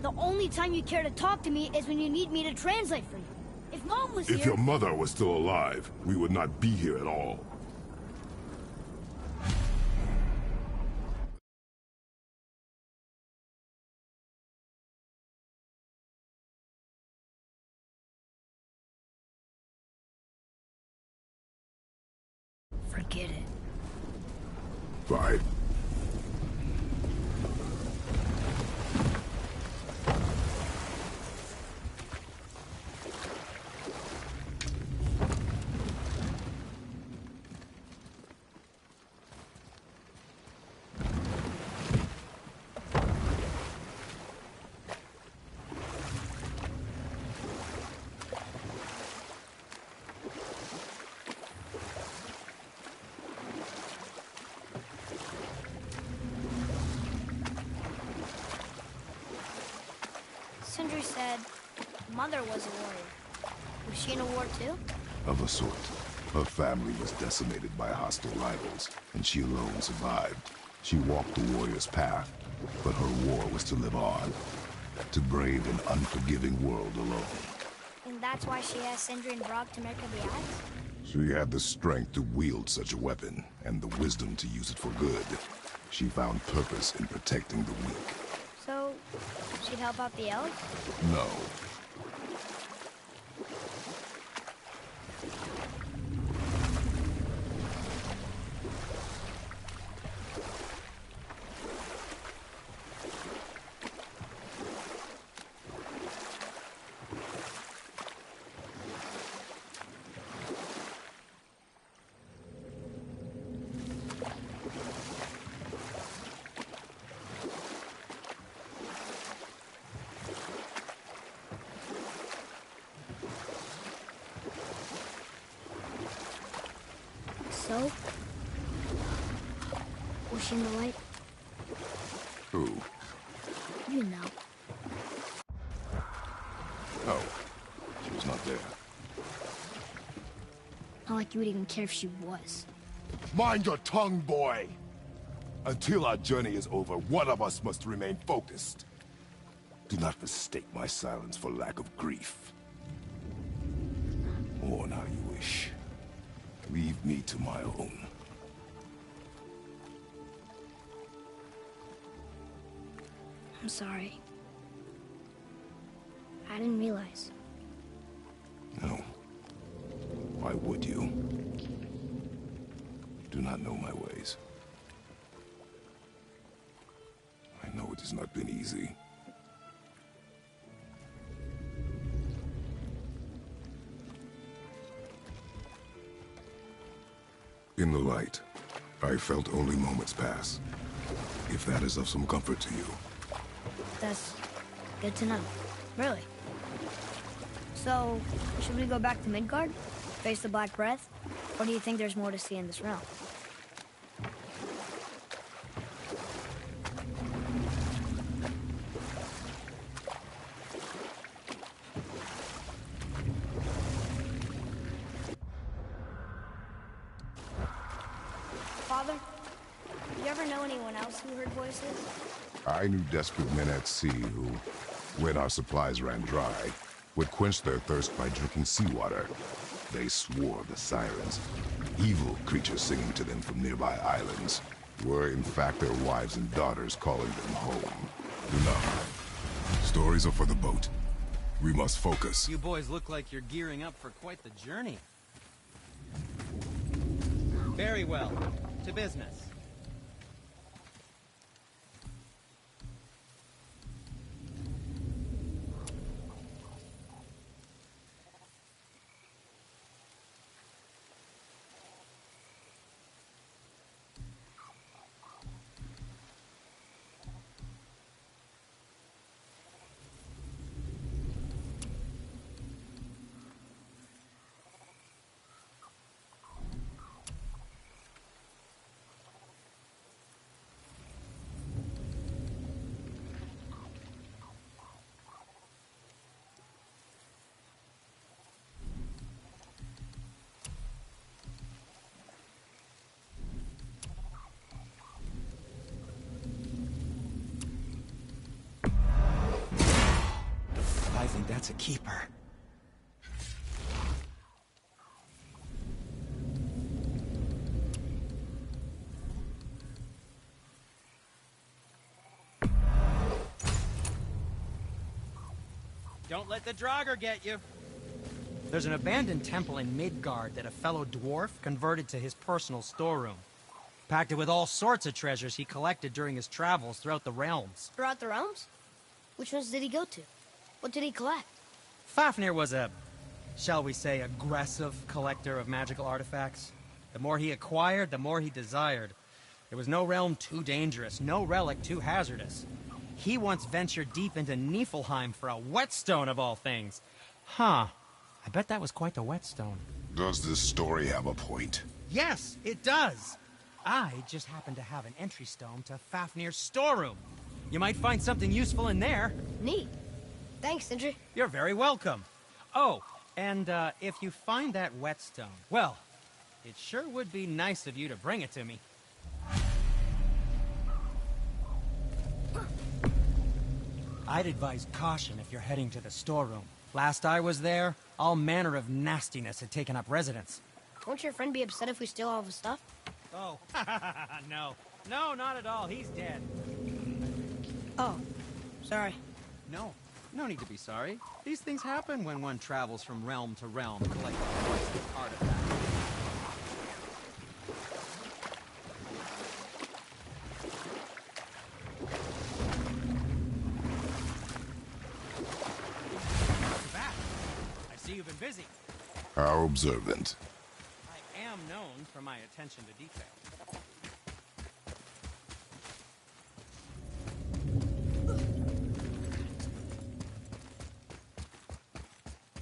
The only time you care to talk to me is when you need me to translate for you. If Mom was here... If your mother was still alive, we would not be here at all. Forget it. Fine. Sindri said Mother was a warrior. Was she in a war too? Of a sort. Her family was decimated by hostile rivals, and she alone survived. She walked the warrior's path, but her war was to live on. To brave an unforgiving world alone. And that's why she asked Sindri and Brog to make her the axe? She had the strength to wield such a weapon, and the wisdom to use it for good. She found purpose in protecting the weak. So, she'd help out the elves? No. So? Was she in the light? Who? You know. Oh. She was not there. Not like you would even care if she was. Mind your tongue, boy! Until our journey is over, one of us must remain focused. Do not mistake my silence for lack of grief. Mourn how you wish. Leave me to my own. I'm sorry. I didn't realize. No. Why would you? You do not know my ways. I know it has not been easy. In the light, I felt only moments pass. If that is of some comfort to you. That's good to know. Really. So, should we go back to Midgard? Face the Black Breath? Or do you think there's more to see in this realm? Father, you ever know anyone else who heard voices? I knew desperate men at sea who, when our supplies ran dry, would quench their thirst by drinking seawater. They swore the sirens, evil creatures singing to them from nearby islands, were in fact their wives and daughters calling them home. Enough. Stories are for the boat. We must focus. You boys look like you're gearing up for quite the journey. Very well. To business. think that's a keeper. Don't let the Draugr get you. There's an abandoned temple in Midgard that a fellow dwarf converted to his personal storeroom. Packed it with all sorts of treasures he collected during his travels throughout the realms. Throughout the realms? Which ones did he go to? What did he collect? Fafnir was a, shall we say, aggressive collector of magical artifacts. The more he acquired, the more he desired. There was no realm too dangerous, no relic too hazardous. He once ventured deep into Niflheim for a whetstone of all things. Huh. I bet that was quite the whetstone. Does this story have a point? Yes, it does. I just happen to have an entry stone to Fafnir's storeroom. You might find something useful in there. Neat. Thanks, Sindri. You're very welcome. Oh, and if you find that whetstone, well, it sure would be nice of you to bring it to me. I'd advise caution if you're heading to the storeroom. Last I was there, all manner of nastiness had taken up residence. Won't your friend be upset if we steal all of his stuff? Oh, no. No, not at all. He's dead. Oh, sorry. No, no need to be sorry. These things happen when one travels from realm to realm, collecting artifacts. You've been busy. How observant. I am known for my attention to detail.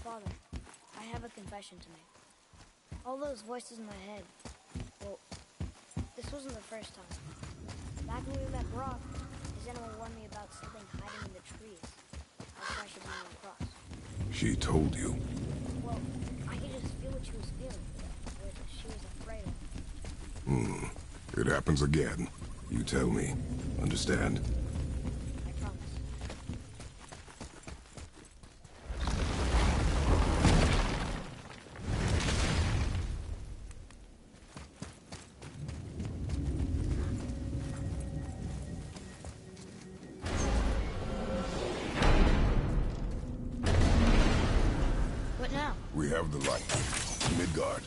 Father, I have a confession to make. All those voices in my head, well, this wasn't the first time. Back when we met Brock, his animal warned me about something hiding in the trees. I should run across. She told you. Well, I could just feel what she was feeling, what she was afraid of. It happens again. You tell me. Understand? I promise. What now? We have the light. Midgard.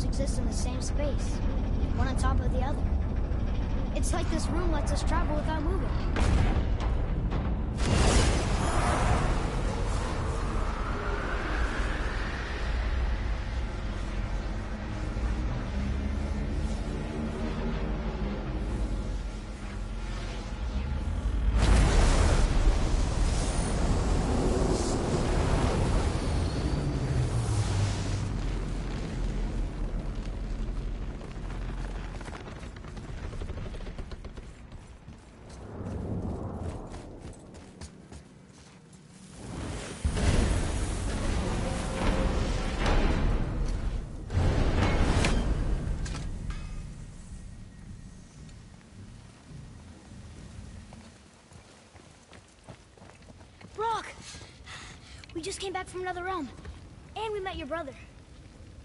Exist in the same space, one on top of the other. It's like this room lets us travel without moving. Brock! We just came back from another realm. And we met your brother.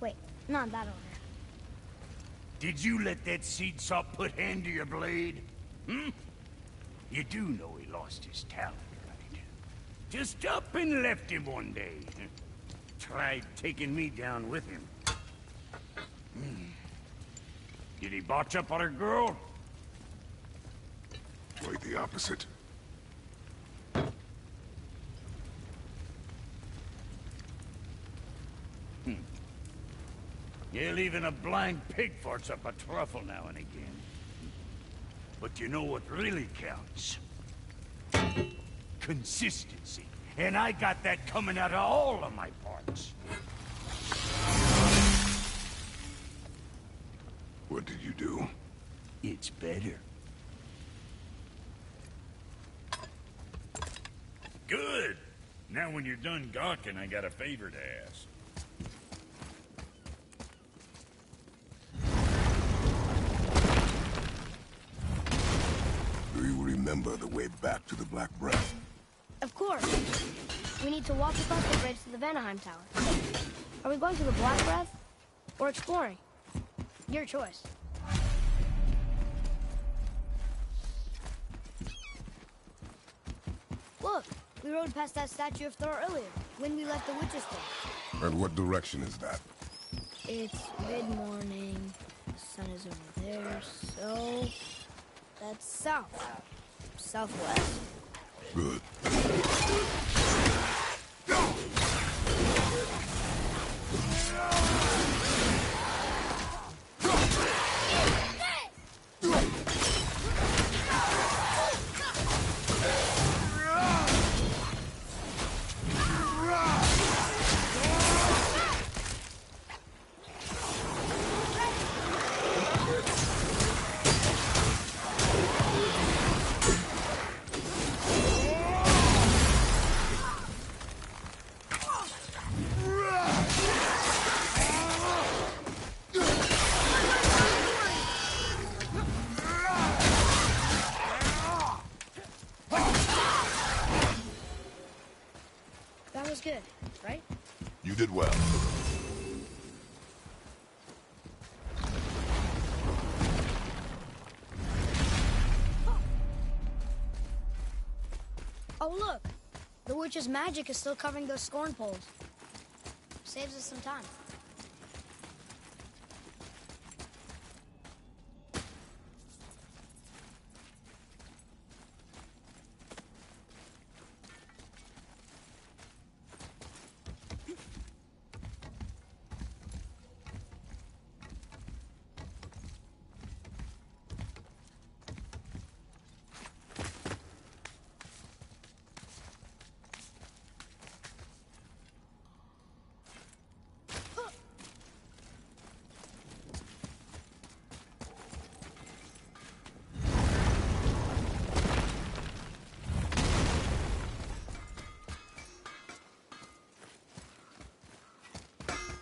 Wait, not that order. Did you let that seed sop put hand to your blade? Hmm? You do know he lost his talent, right? Just up and left him one day. Tried taking me down with him. Did he botch up on her girl? Quite the opposite. Yeah, even a blind pig farts up a truffle now and again. But you know what really counts? Consistency. and I got that coming out of all of my parts. What did you do? It's better. Good. Now when you're done gawking, I got a favor to ask. Do you remember the way back to the Black Breath? Of course. We need to walk across the bridge to the Vanaheim Tower. Are we going to the Black Breath? Or exploring? Your choice. Look, we rode past that statue of Thor earlier, when we left the Witch's Cave. And what direction is that? It's mid-morning, the sun is over there, so... that's south. Southwest. Good. That was good, right? You did well. Oh, look! The witch's magic is still covering those scorn poles. Saves us some time.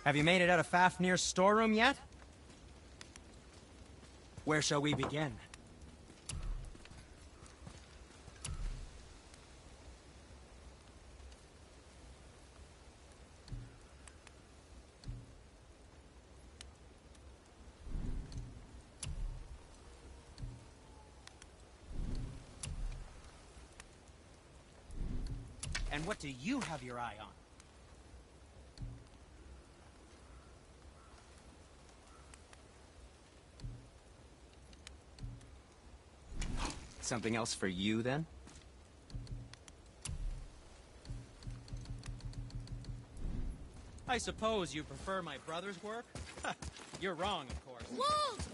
Have you made it out of Fafnir's storeroom yet? Where shall we begin? And what do you have your eye on? Something else for you, then? I suppose you prefer my brother's work? You're wrong, of course. Wolves!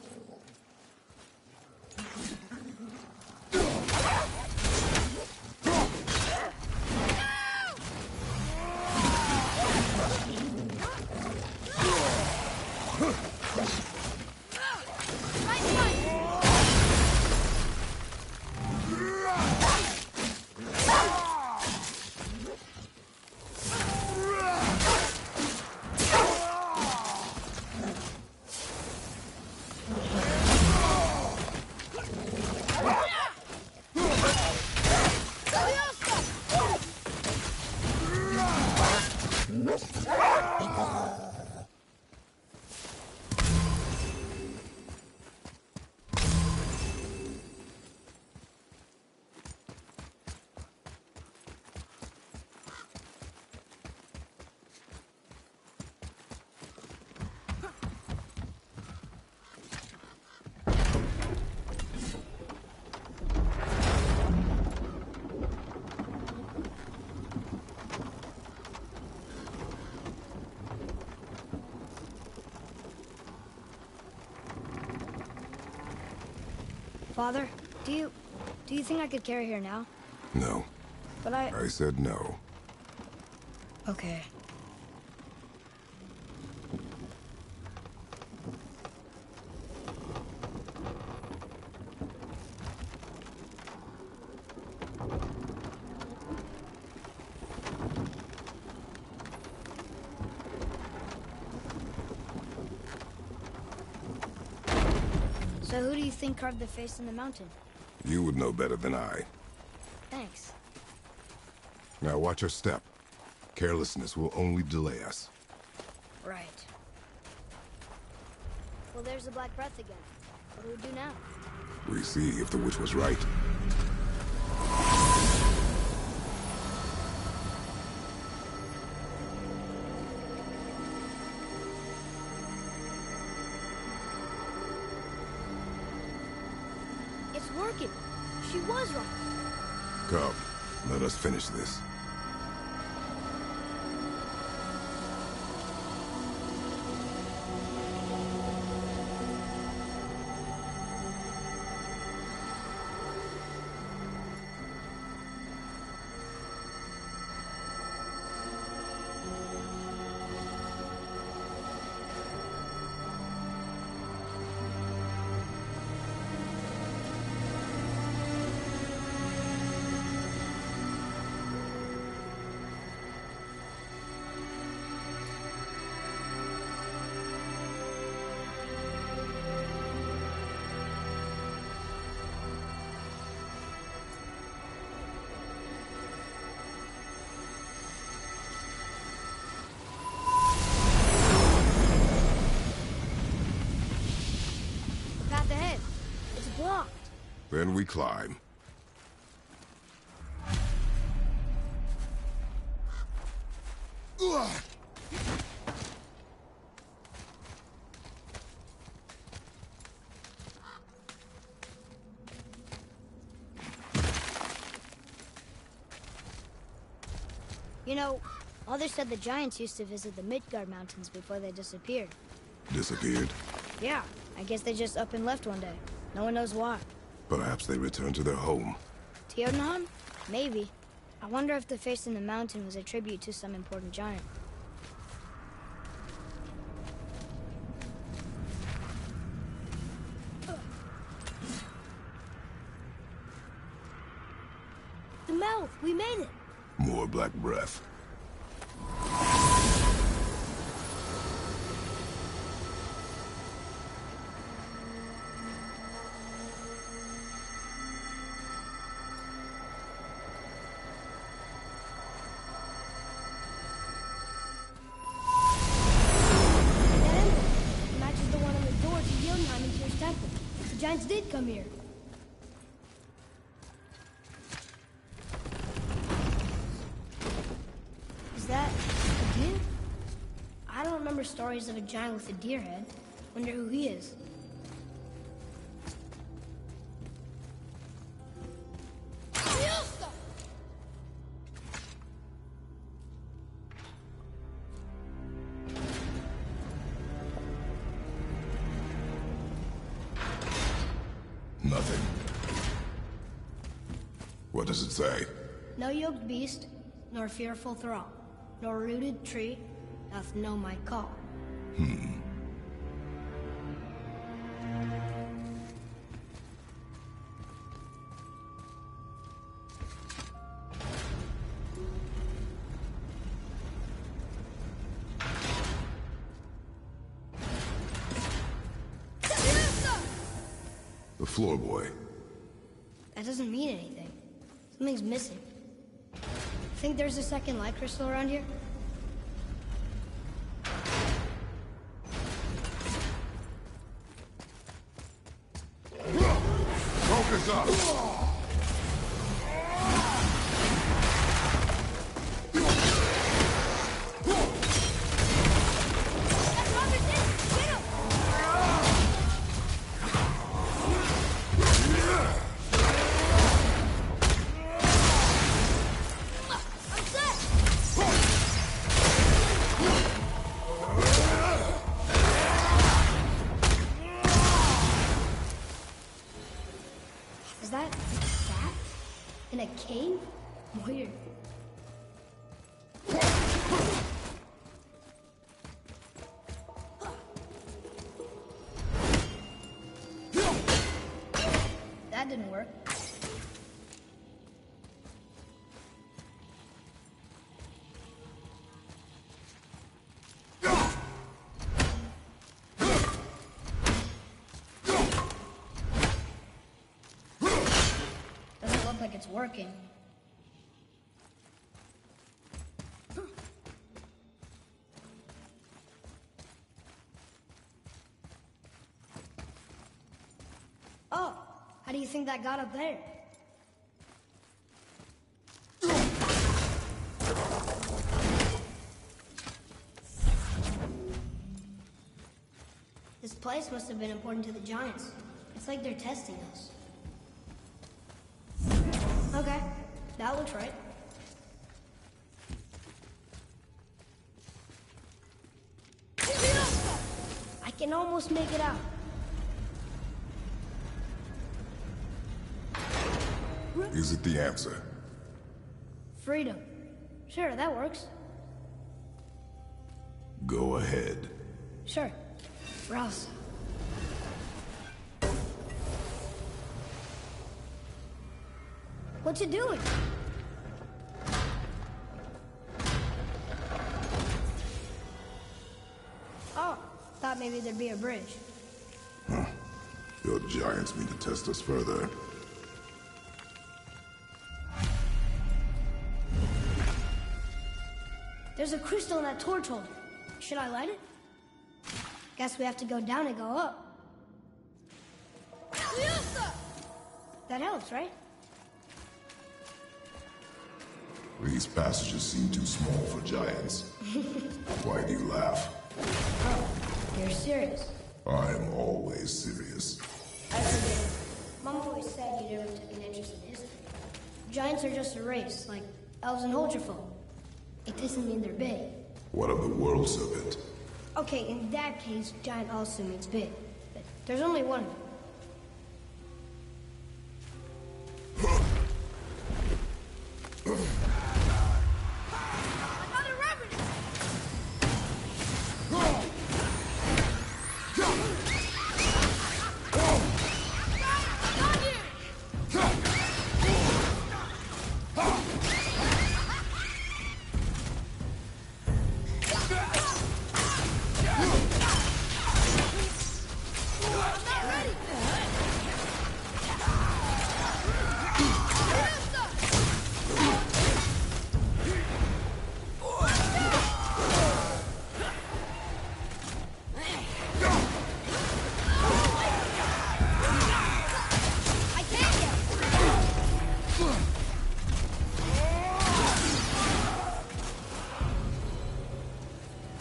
Father, do you think I could carry her now? No. But I said no. Okay. So who do you think carved the face in the mountain? You would know better than I. Thanks. Now watch your step. Carelessness will only delay us. Right. Well, there's the Black Breath again. What do we do now? We see if the witch was right. It's working. She was right. Come, let us finish this. Path ahead. It's blocked. Then we climb. Ugh! You know, Mother said the giants used to visit the Midgard Mountains before they disappeared. Disappeared. Yeah, I guess they just up and left one day. No one knows why. Perhaps they returned to their home. Jotunheim? Maybe. I wonder if the face in the mountain was a tribute to some important giant. The mouth! We made it! More black breath. That emblem matches the one on the door to Jotunheim and Tyr's temple. The giants did come here. Is that a deer? I don't remember stories of a giant with a deer head. Wonder who he is. Nothing. What does it say? No yoked beast, nor fearful thrall, nor rooted tree doth know my call. The floor boy. That doesn't mean anything. Something's missing. Think there's a second light crystal around here? Focus up! it's working. Oh, how do you think that got up there? This place must have been important to the Giants. It's like they're testing us. Okay, that looks right. I can almost make it out. Is it the answer? Freedom. Sure, that works. Go ahead. Sure. Rouse. What you doing? Oh, thought maybe there'd be a bridge. Your giants mean to test us further. There's a crystal in that torch holder. Should I light it? Guess we have to go down and go up. That helps, right? These passages seem too small for giants. Why do you laugh? Oh, you're serious. I'm always serious. I forget. Mom always said you never took an interest in history. Giants are just a race, like elves and Holgerfolk. It doesn't mean they're big. What of the world serpent? Okay, in that case, giant also means big. But there's only one of them. Another rabbit!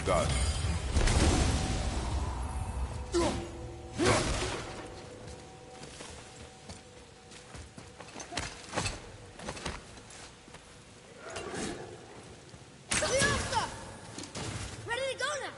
Done. Ready to go now!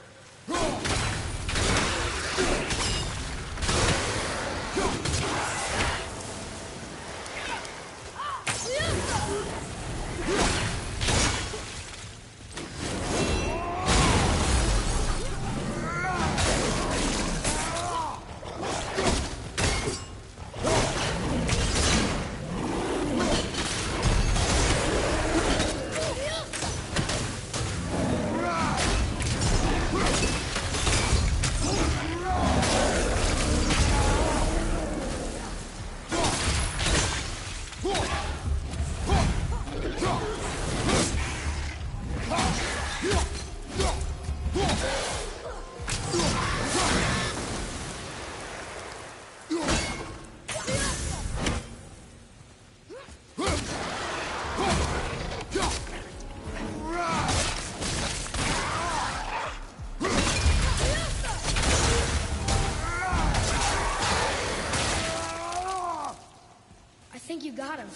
I think you got him.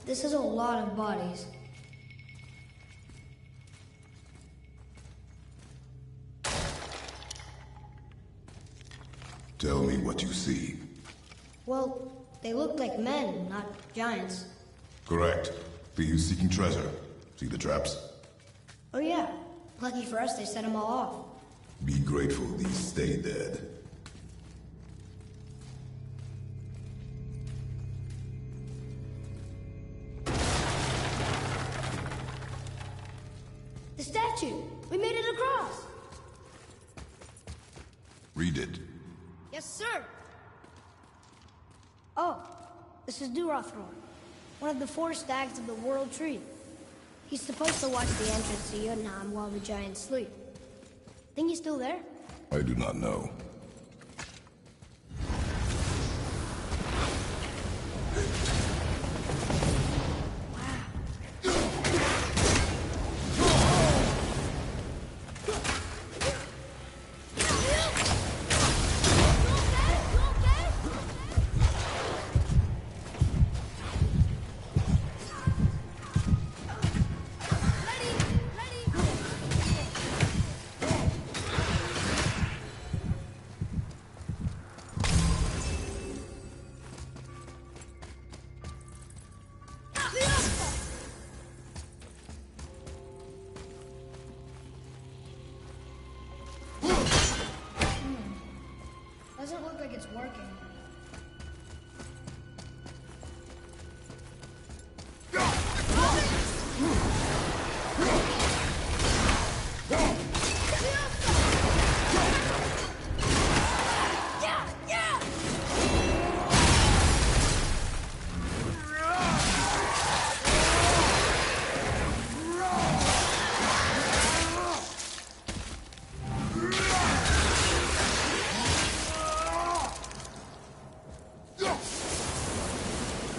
This is a lot of bodies. Tell me what you see. Well, they look like men, not giants. Correct. Thieves seeking treasure. See the traps? Oh yeah. Lucky for us, they set them all off. Be grateful these stay dead. statue! We made it across! Read it. Yes, sir! Oh, this is Durothron, one of the 4 stags of the World Tree. He's supposed to watch the entrance to Jotunheim while the giants sleep. Think he's still there? I do not know. Doesn't look like it's working.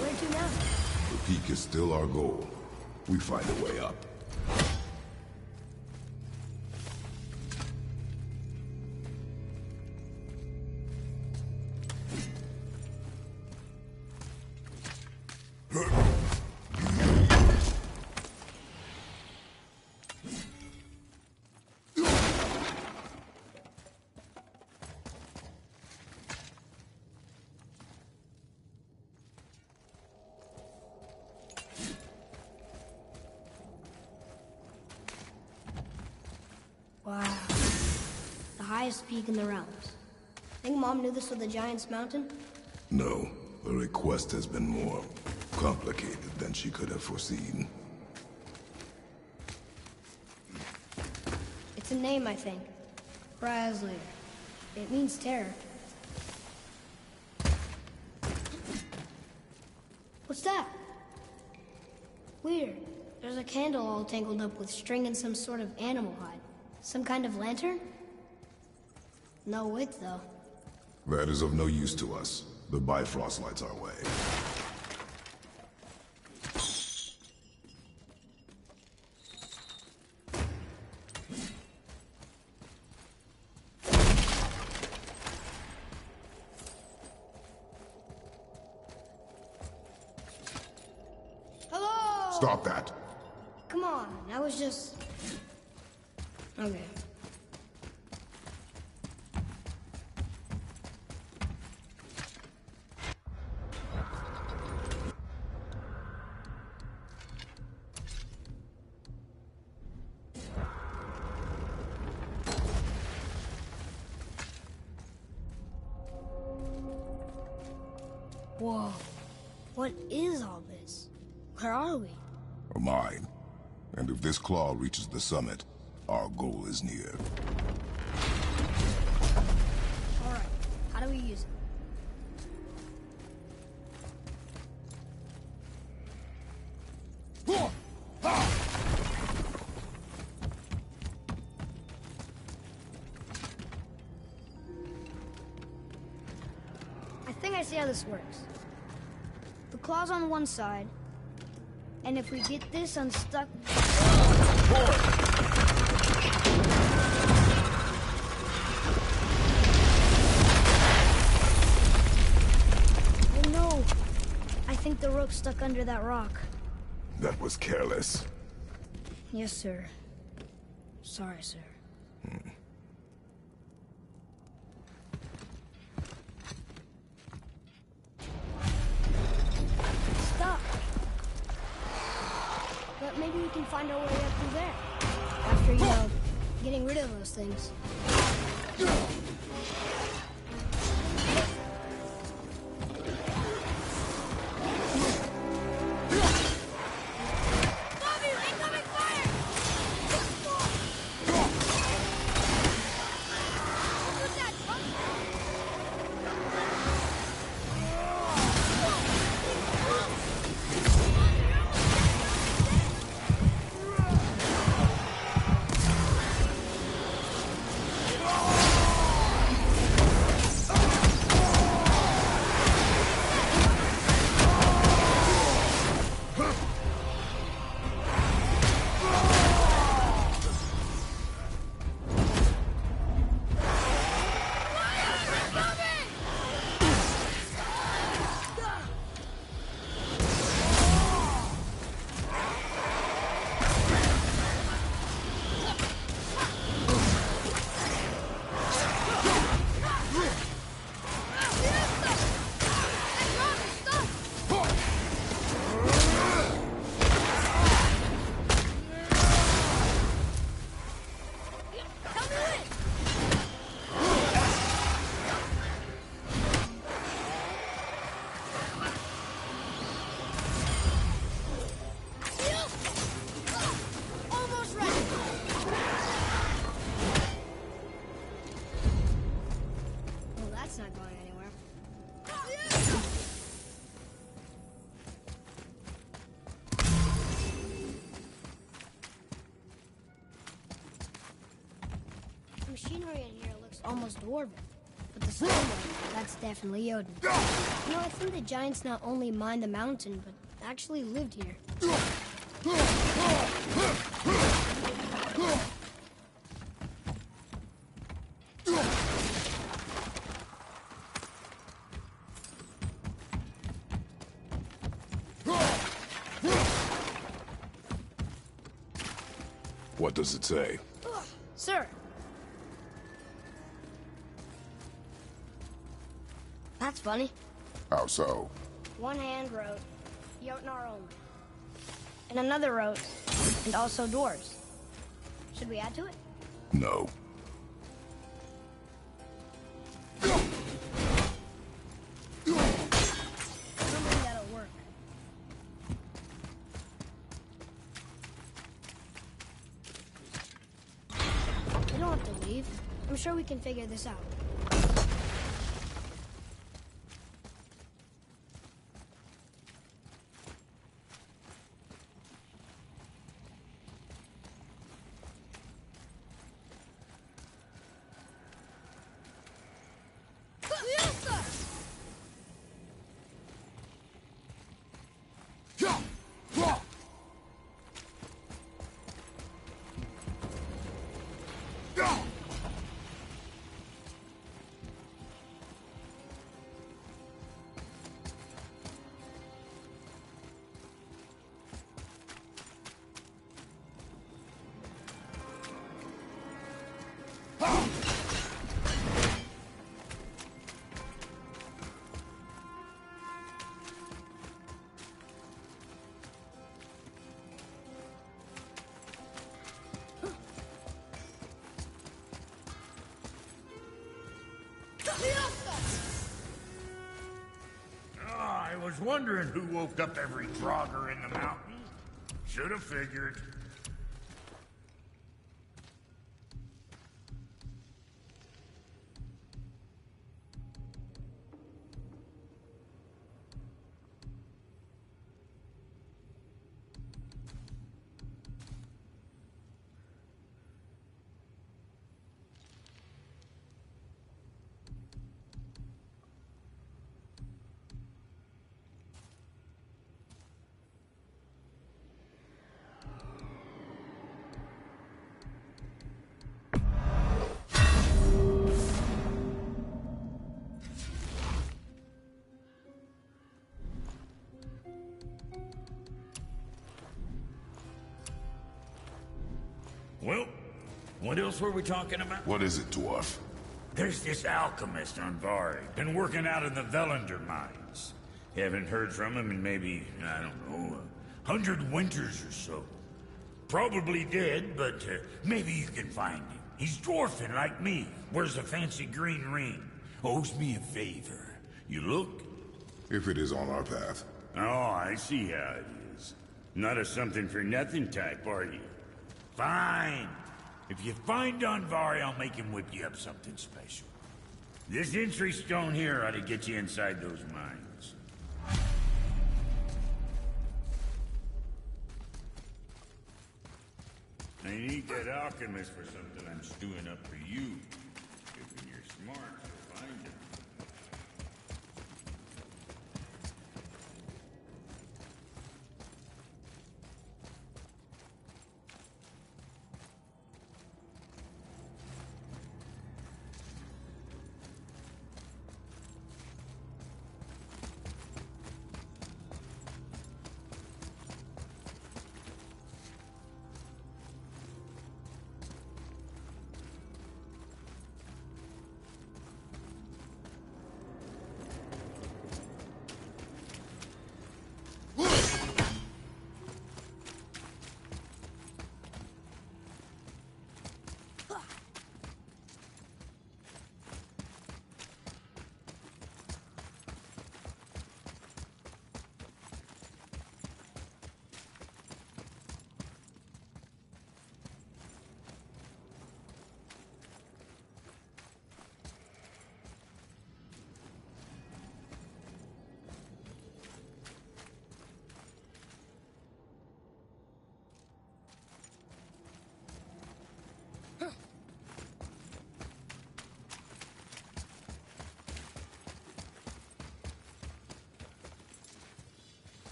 Where to now? The peak is still our goal. We find a way up. Wow. The highest peak in the realms. Think Mom knew this was the Giant's Mountain? No, the request has been more complicated than she could have foreseen. It's a name, I think. Braslayer. It means terror. What's that? Weird. There's a candle all tangled up with string and some sort of animal hide. Some kind of lantern? No wick, though. That is of no use to us. The Bifrost lights our way. Hello! Stop that! Come on, I was just... Okay. Whoa. What is all this? Where are we? A mine. And if this claw reaches the summit, our goal is near. Alright, how do we use it? I think I see how this works. The claw's on one side, and if we get this unstuck... Oh no! I think the rope's stuck under that rock. That was careless. Yes, sir. Sorry, sir. Stop! But maybe we can find our way up through there. After, getting rid of those things. Bobby, incoming fire! machinery in here looks almost dwarven. But the stonework, that's definitely Jotun. You know, I think the giants not only mined the mountain, but actually lived here. What does it say? Sir. That's funny. How so? One hand wrote, Jotnar only. And another wrote, and also dwarves. Should we add to it? No. I don't think that'll work. We don't have to leave. I'm sure we can figure this out. I was wondering who woke up every drogger in the mountain. Should have figured. Well, what else were we talking about? What is it, dwarf? There's this alchemist on Vari. Been working out in the Velander mines. Haven't heard from him in maybe, I don't know, 100 winters or so. Probably dead, but maybe you can find him. He's dwarfing like me. Wears a fancy green ring. Owes me a favor. You look? If it is on our path. Oh, I see how it is. Not a something-for-nothing type, are you? Fine. If you find Donvari, I'll make him whip you up something special. This entry stone here ought to get you inside those mines. I need that alchemist for something I'm stewing up for you. If when you're smart, you'll find him.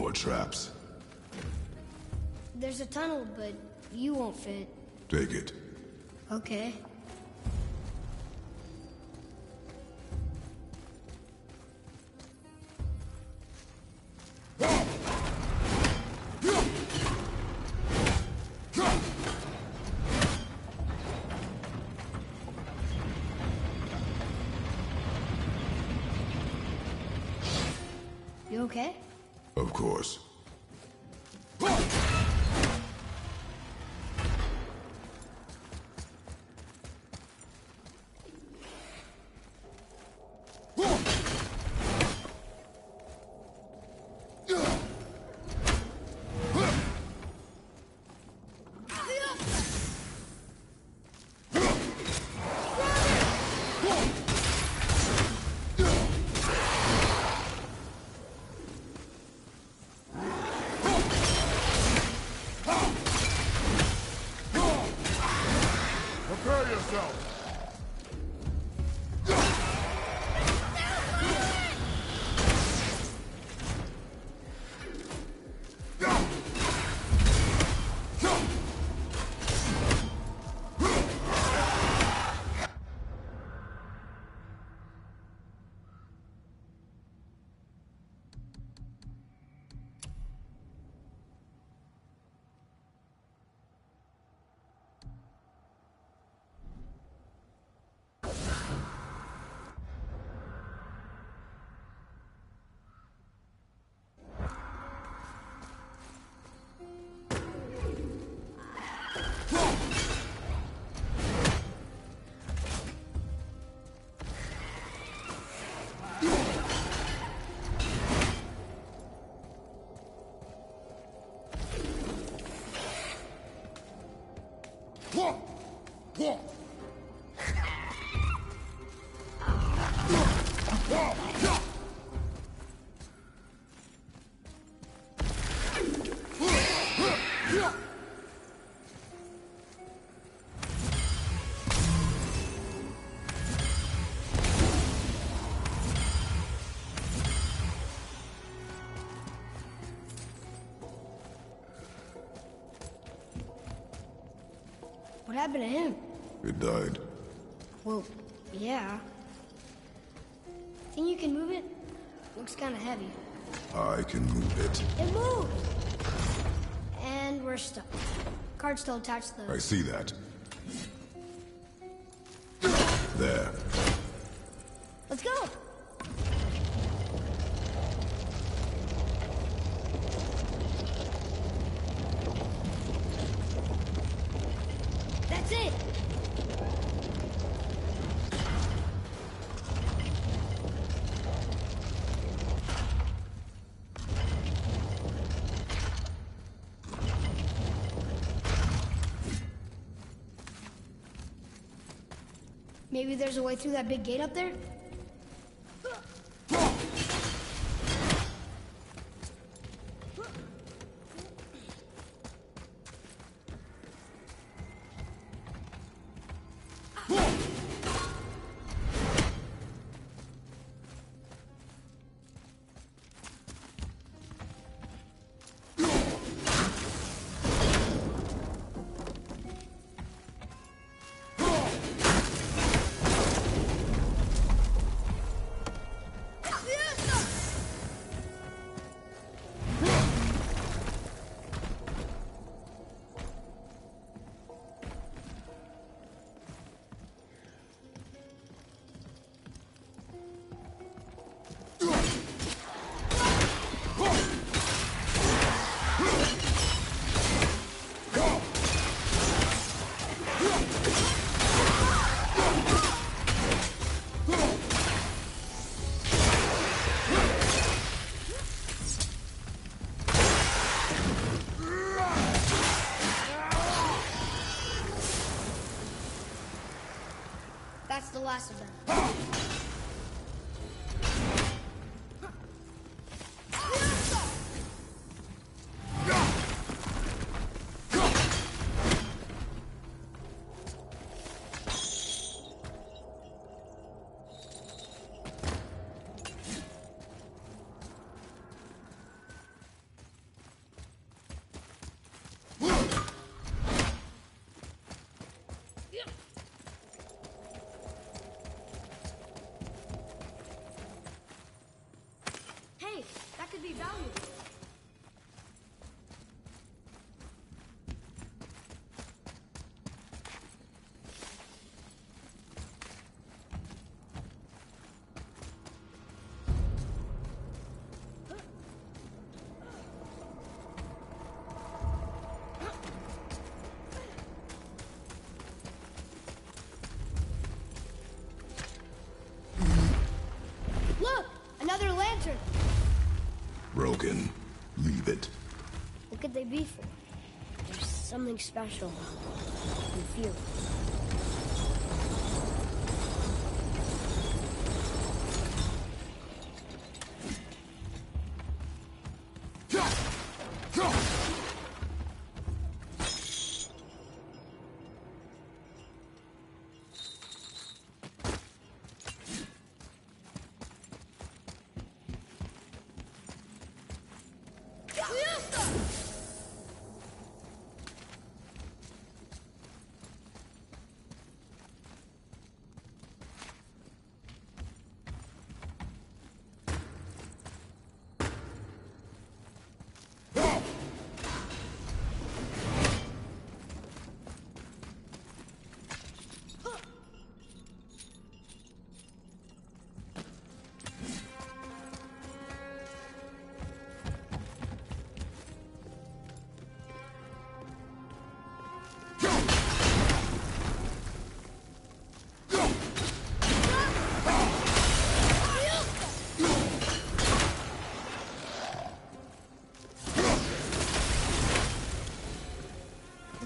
more traps. There's a tunnel, but you won't fit. Take it. Okay. You okay? Of course. Prepare yourself! What happened to him? It died. Well, yeah. Think you can move it? Looks kind of heavy. I can move it. It moved! And we're stuck. Card's still attached to the... I see that. There. Let's go! That's it! Maybe there's a way through that big gate up there? That's the last of them. be valuable. Look! Another lantern! Broken. Leave it. What could they be for? There's something special. I can feel it.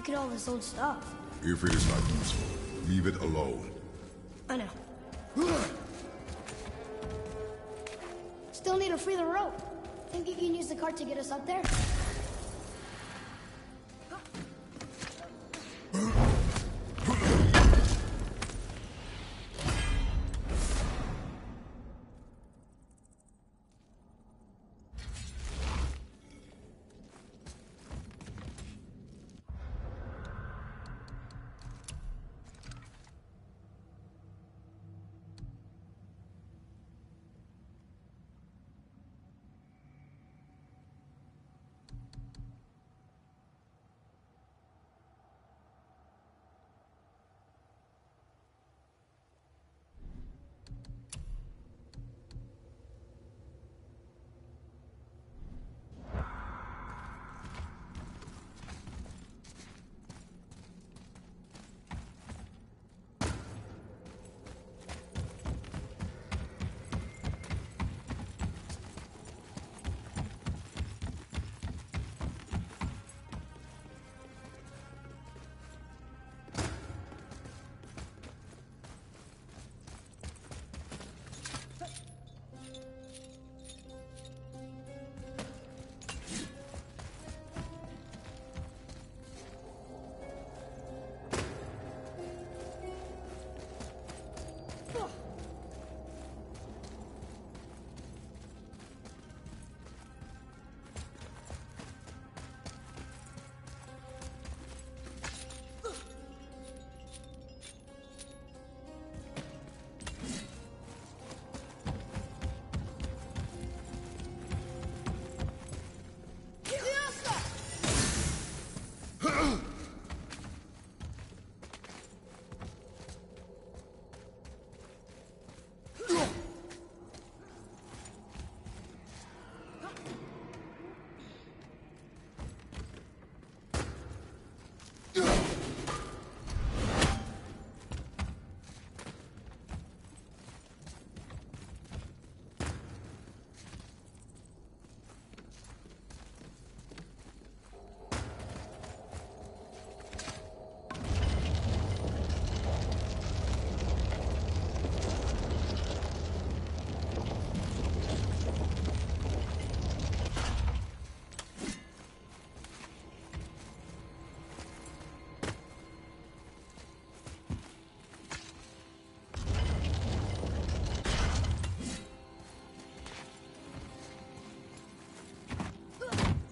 Look at all this old stuff. If it is not useful, leave it alone. I know. Still need to free the rope. Think you can use the cart to get us up there?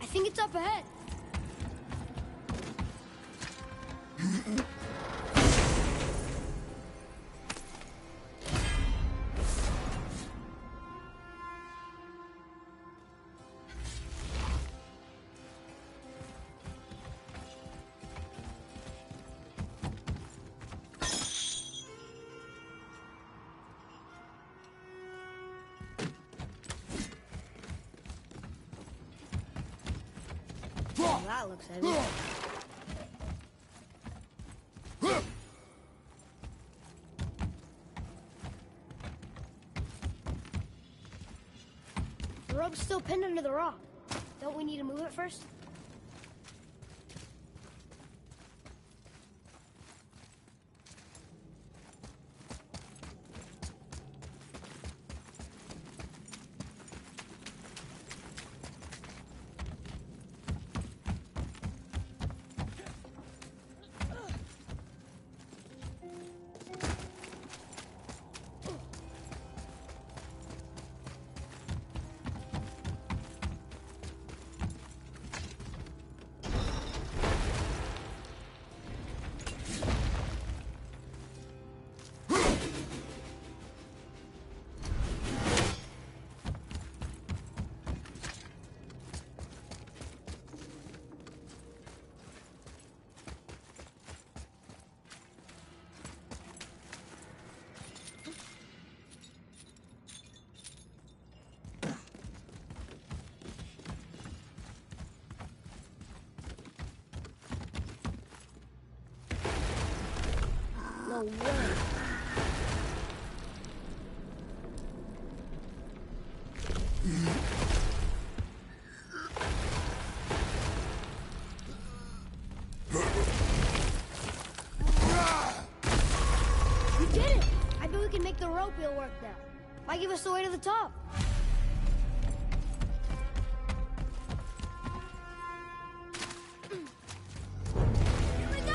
think it's up ahead. Well, that looks heavy. The rope's still pinned under the rock. Don't we need to move it first? No way. You did it! I bet we can make the rope wheel work now. Might give us the way to the top. Here we go!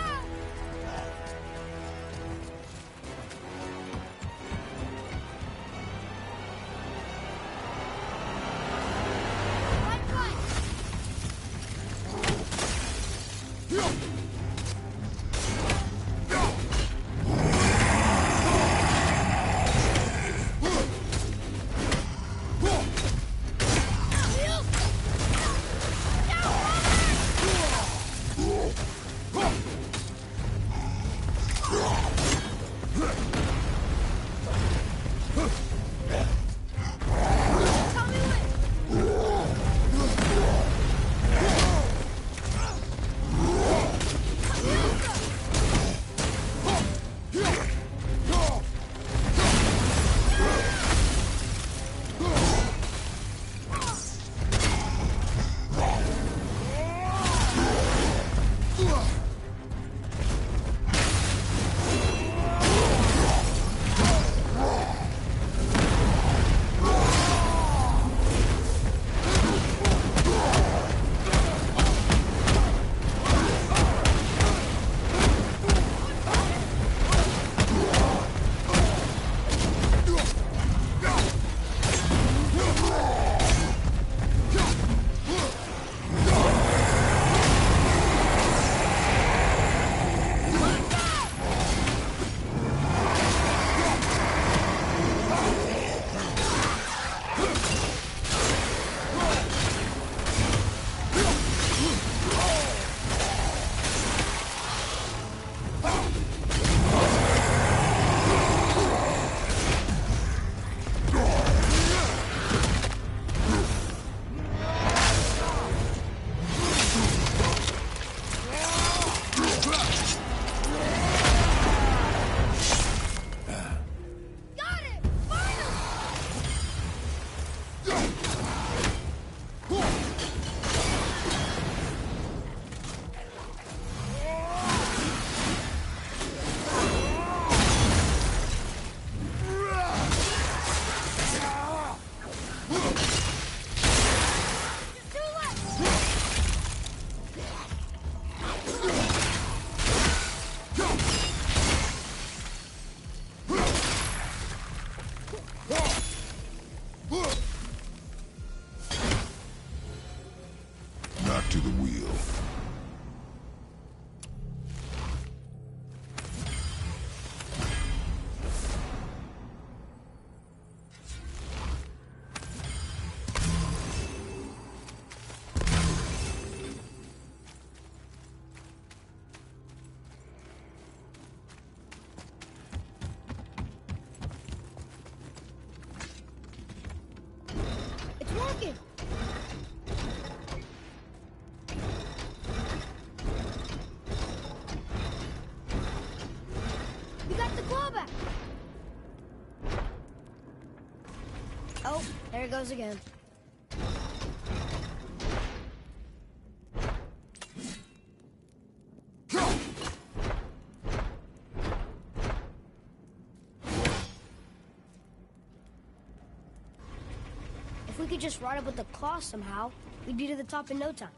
Right, right. Back to the wheel. It's working! goes again. If we could just ride up with the claw somehow, we'd be to the top in no time.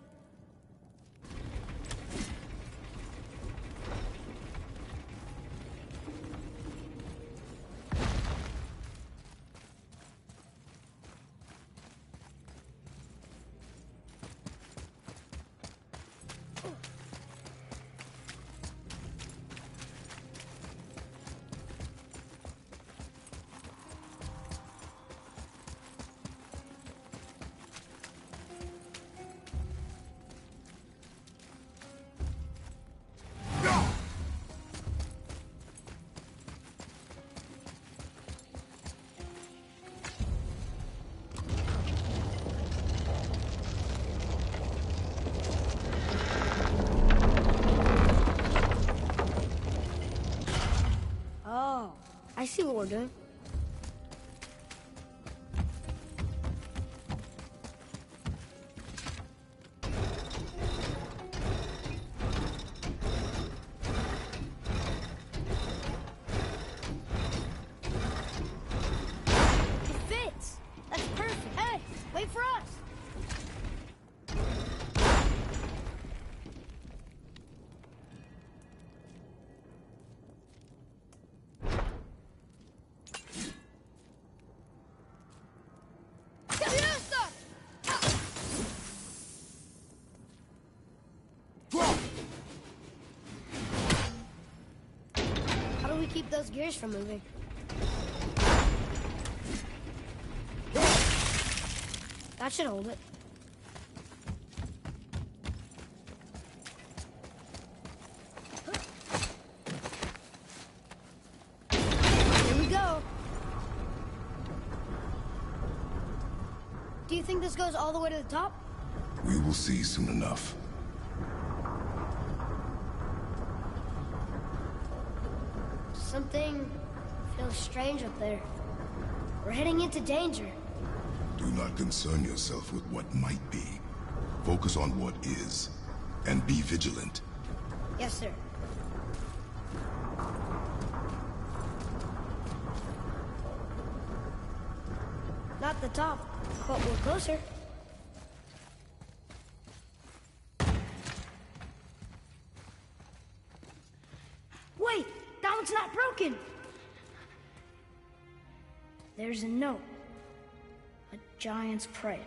I see what we're doing. It fits. That's perfect. Hey, wait for us. How do we keep those gears from moving? That should hold it. Here we go. Do you think this goes all the way to the top? We will see soon enough. Something feels strange up there. We're heading into danger. Do not concern yourself with what might be. Focus on what is, and be vigilant. Yes, sir. Not the top, but we're closer. Wait, that one's not broken. There's a note. A giant's prayer.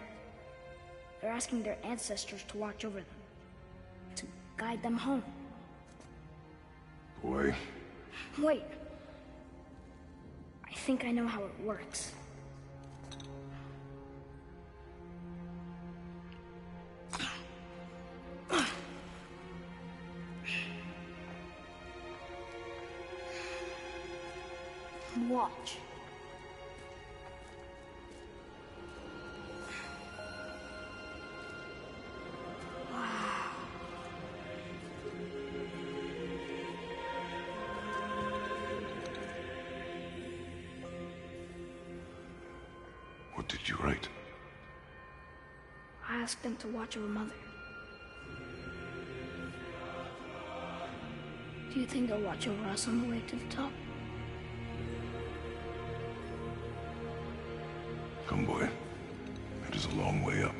They're asking their ancestors to watch over them. To guide them home. Boy. Wait. I think I know how it works. Watch. What did you write? I asked them to watch over Mother. Do you think they'll watch over us on the way to the top? Come, boy. It is a long way up.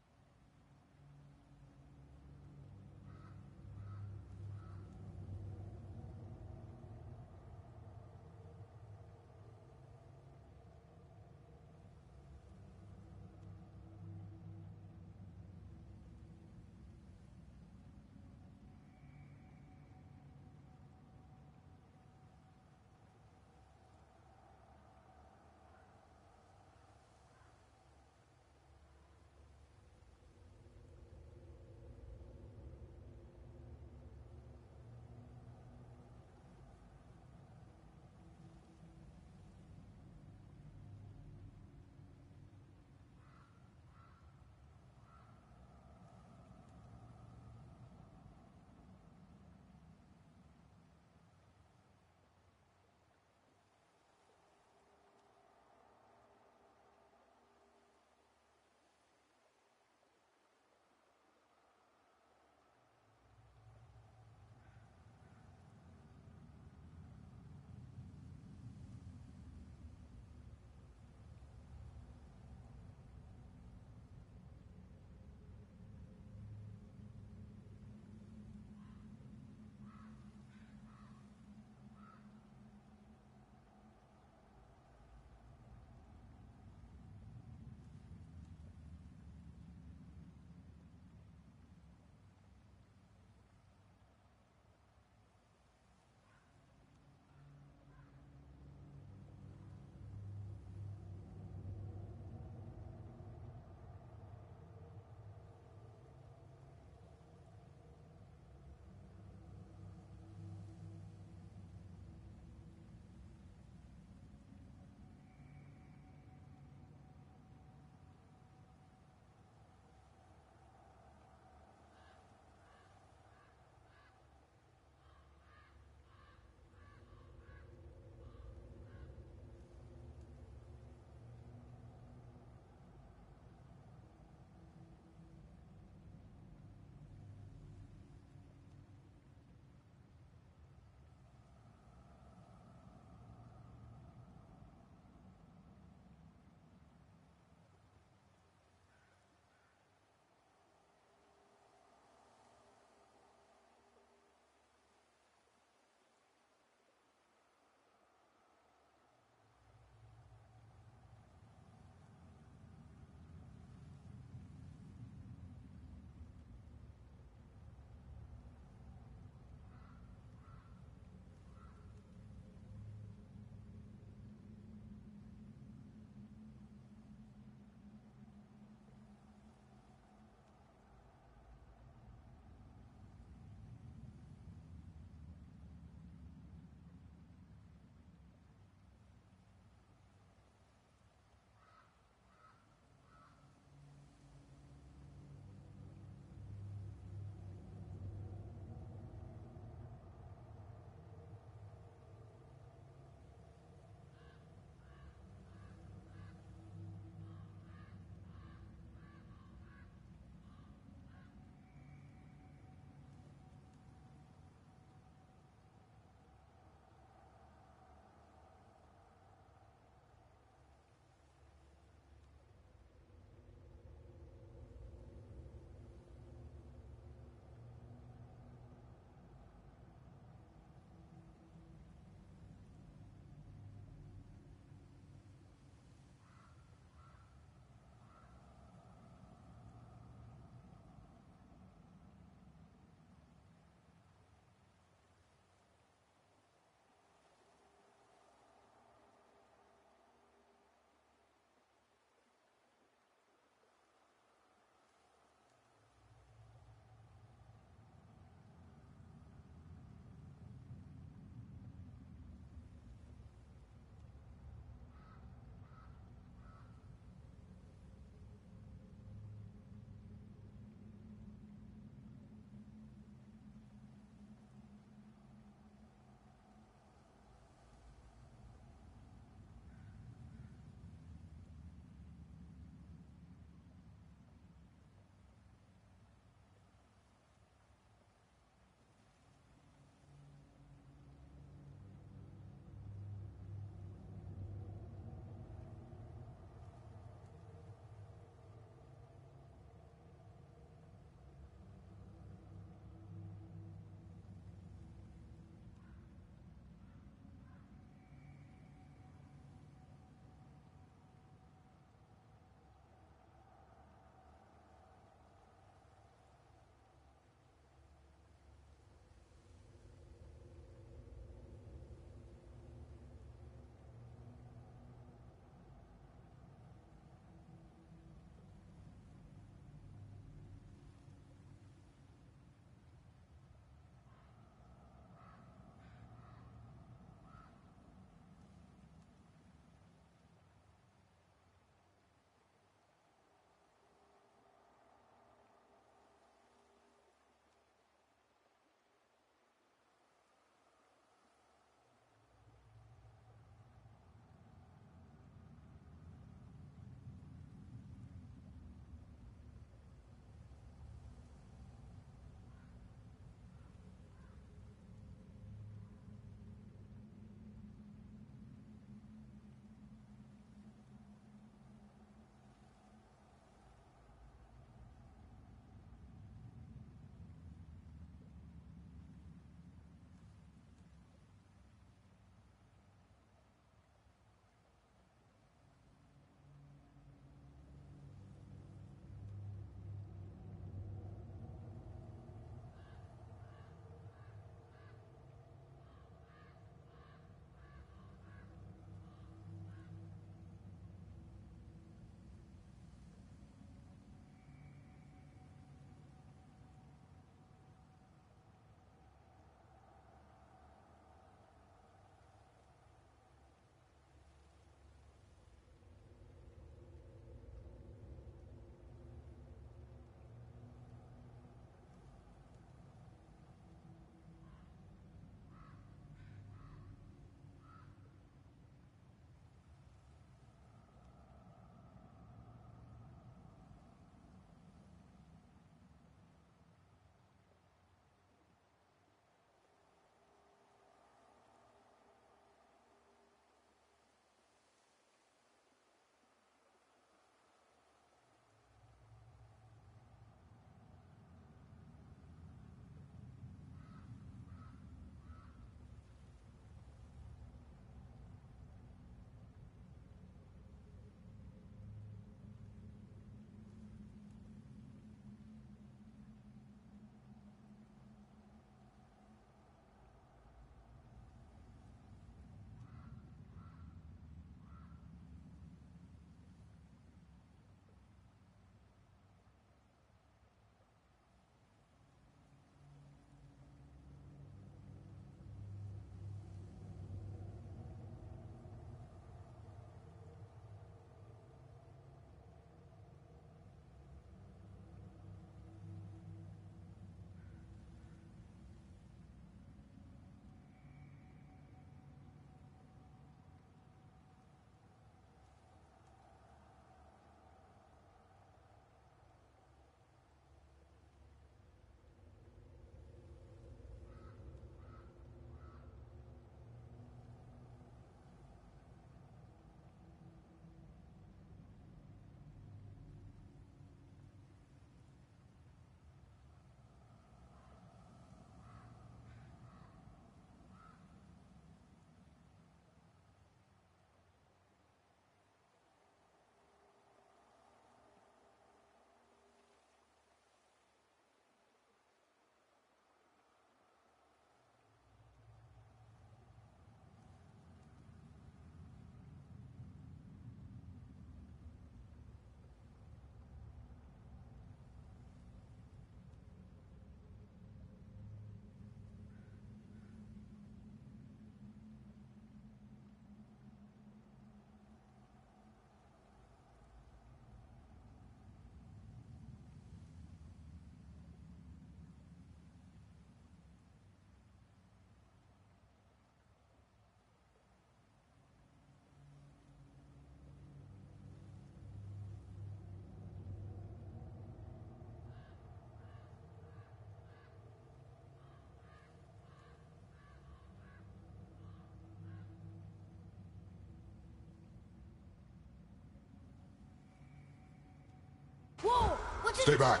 Stay back.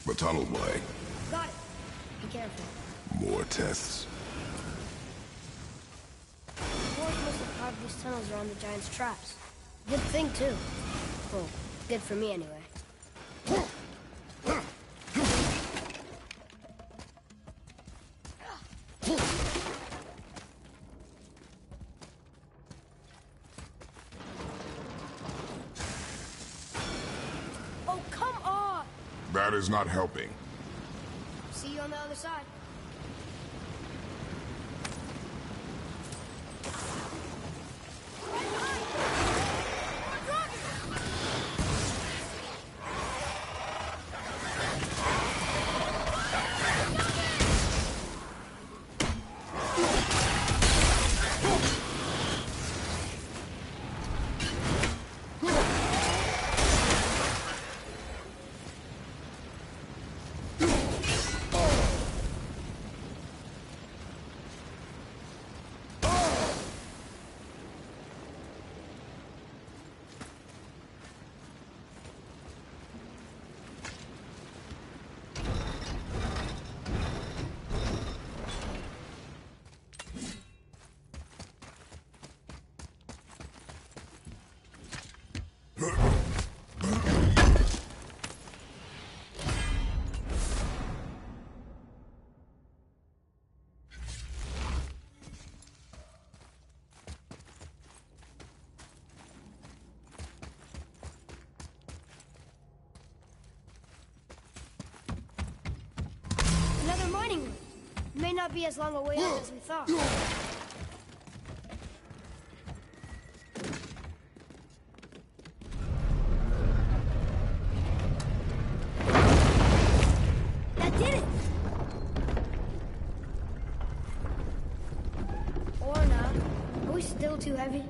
The tunnel boy. Got it. Be careful. More tests. The boys must have carved these tunnels around the giant's traps. Good thing, too. Well, good for me, anyway. Oh, come on! That is not helping. See you on the other side. Another mining room. May not be as long a way out as we thought. That did it! Or not. Are we still too heavy?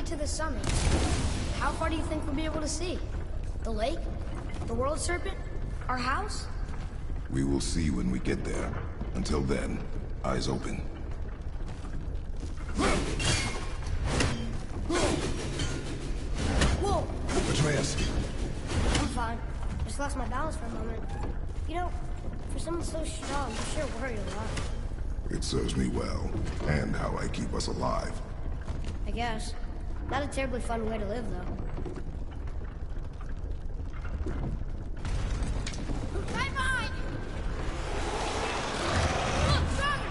To the summit. How far do you think we'll be able to see? The lake? The world serpent? Our house? We will see when we get there. Until then, eyes open. Whoa! Atreus! I'm fine. Just lost my balance for a moment. You know, for someone so strong, you sure worry a lot. It serves me well, and how I keep us alive. I guess. Not a terribly fun way to live, though. Right behind you! Look, stronger!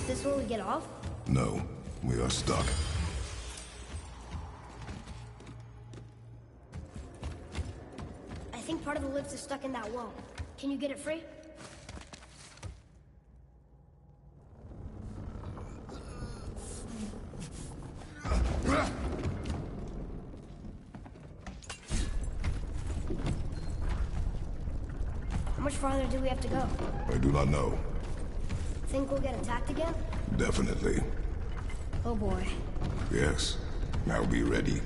this where we get off? No, we are stuck. I think part of the lift is stuck in that wall. Can you get it free? How much farther do we have to go? I do not know. Think we'll get attacked again? Definitely. Oh boy. Yes. Now be ready.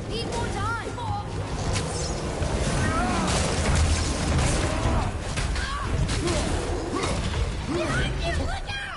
Need more time! Look out!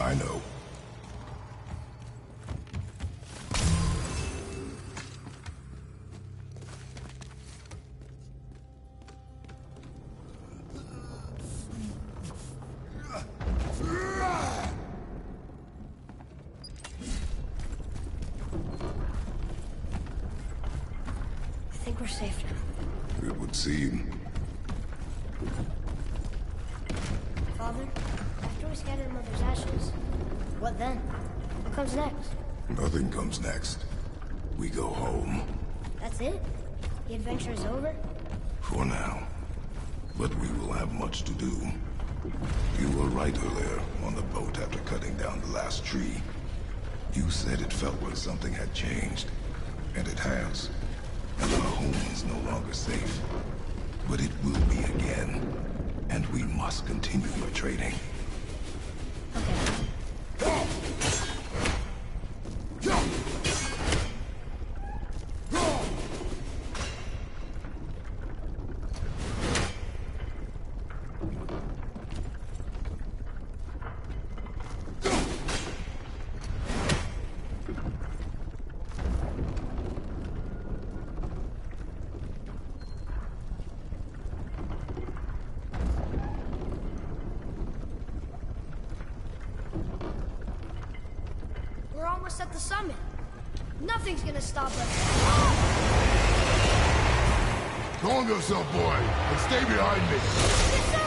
I know. I think we're safe now. It would seem. Father, after we scatter Mother's ashes, what then? What comes next? Nothing comes next. We go home. That's it? The adventure is over? For now. But we will have much to do. You were right earlier on the boat after cutting down the last tree. You said it felt like something had changed. And it has. And our home is no longer safe. But it will be again. And we must continue your trading. Okay. We're almost at the summit. Nothing's gonna stop us. Calm yourself, boy, and stay behind me. Yes, sir!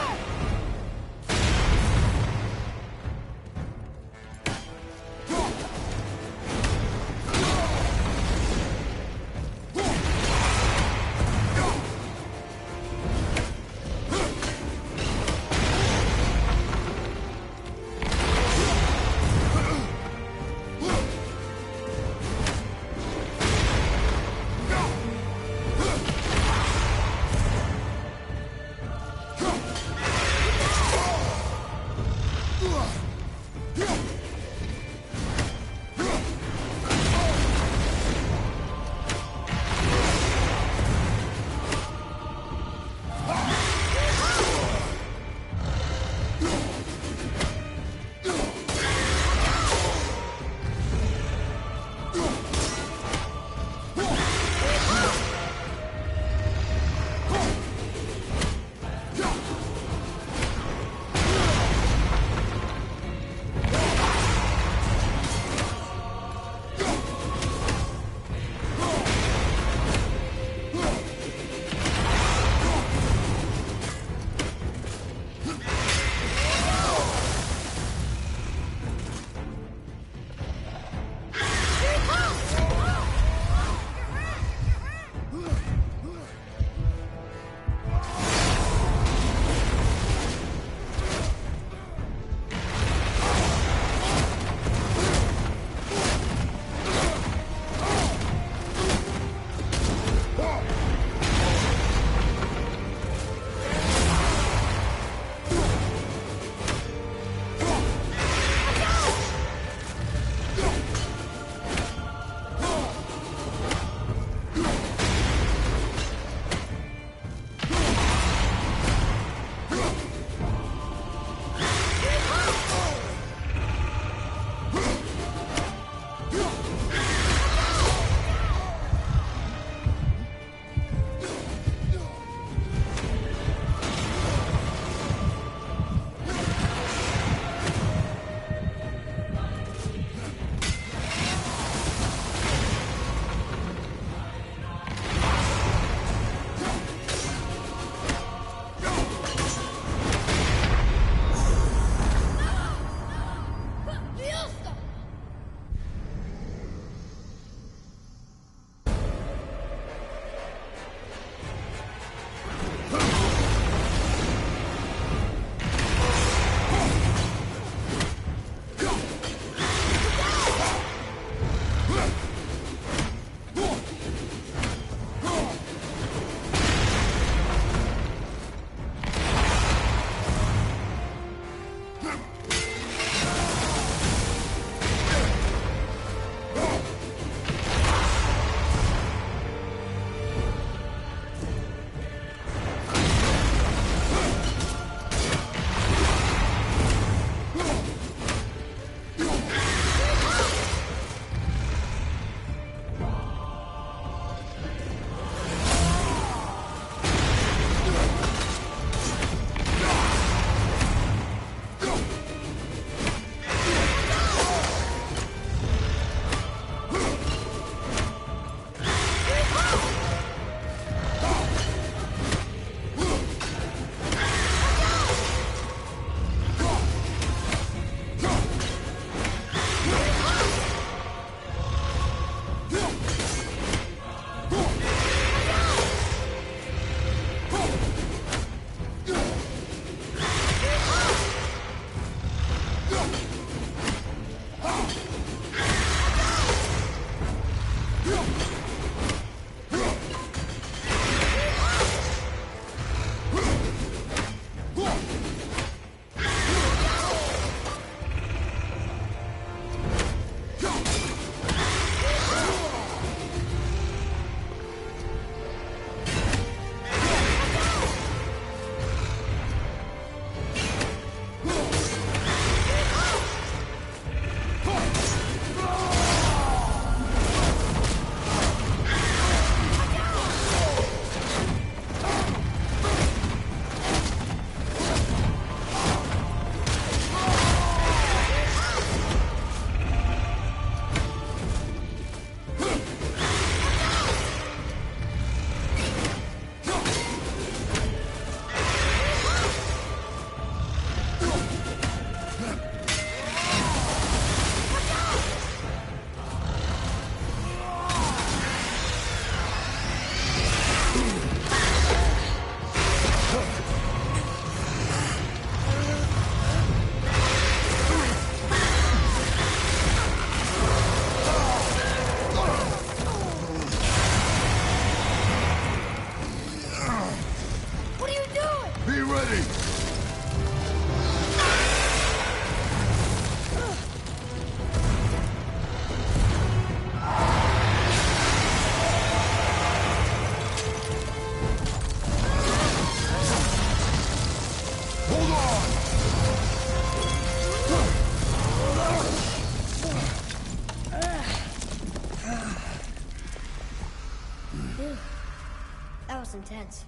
was intense.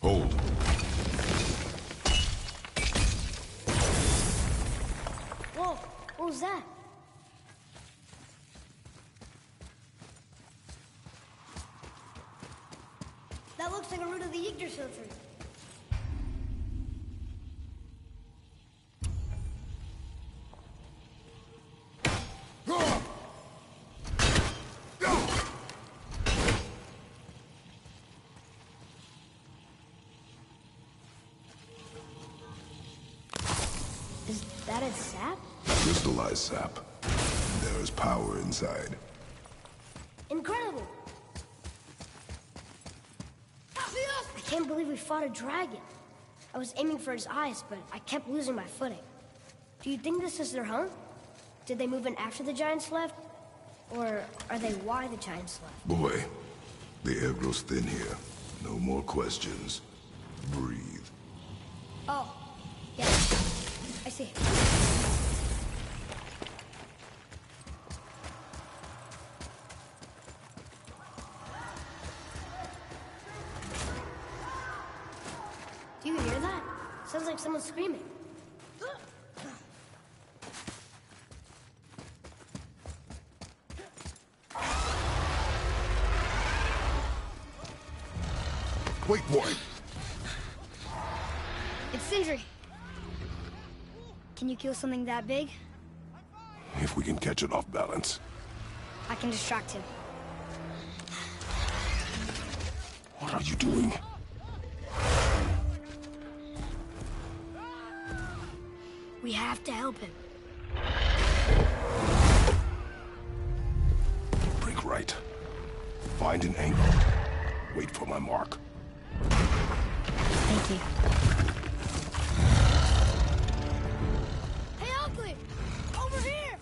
Hold. Whoa, what was that? That looks like a root of the Yggdrasil tree. Is that its sap? Crystallized sap. There is power inside. Incredible! I can't believe we fought a dragon. I was aiming for his eyes, but I kept losing my footing. Do you think this is their home? Did they move in after the giants left? Or are they why the giants left? Boy, the air grows thin here. No more questions. Breathe. Oh, yeah. I see. Do you hear that? Sounds like someone screaming. Wait, boy. It's Sindri. Can you kill something that big? If we can catch it off balance. I can distract him. What are you doing? We have to help him. Break right. Find an angle. Wait for my mark. Thank you. Hey, Ugly! Over here!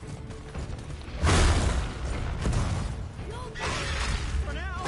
For now.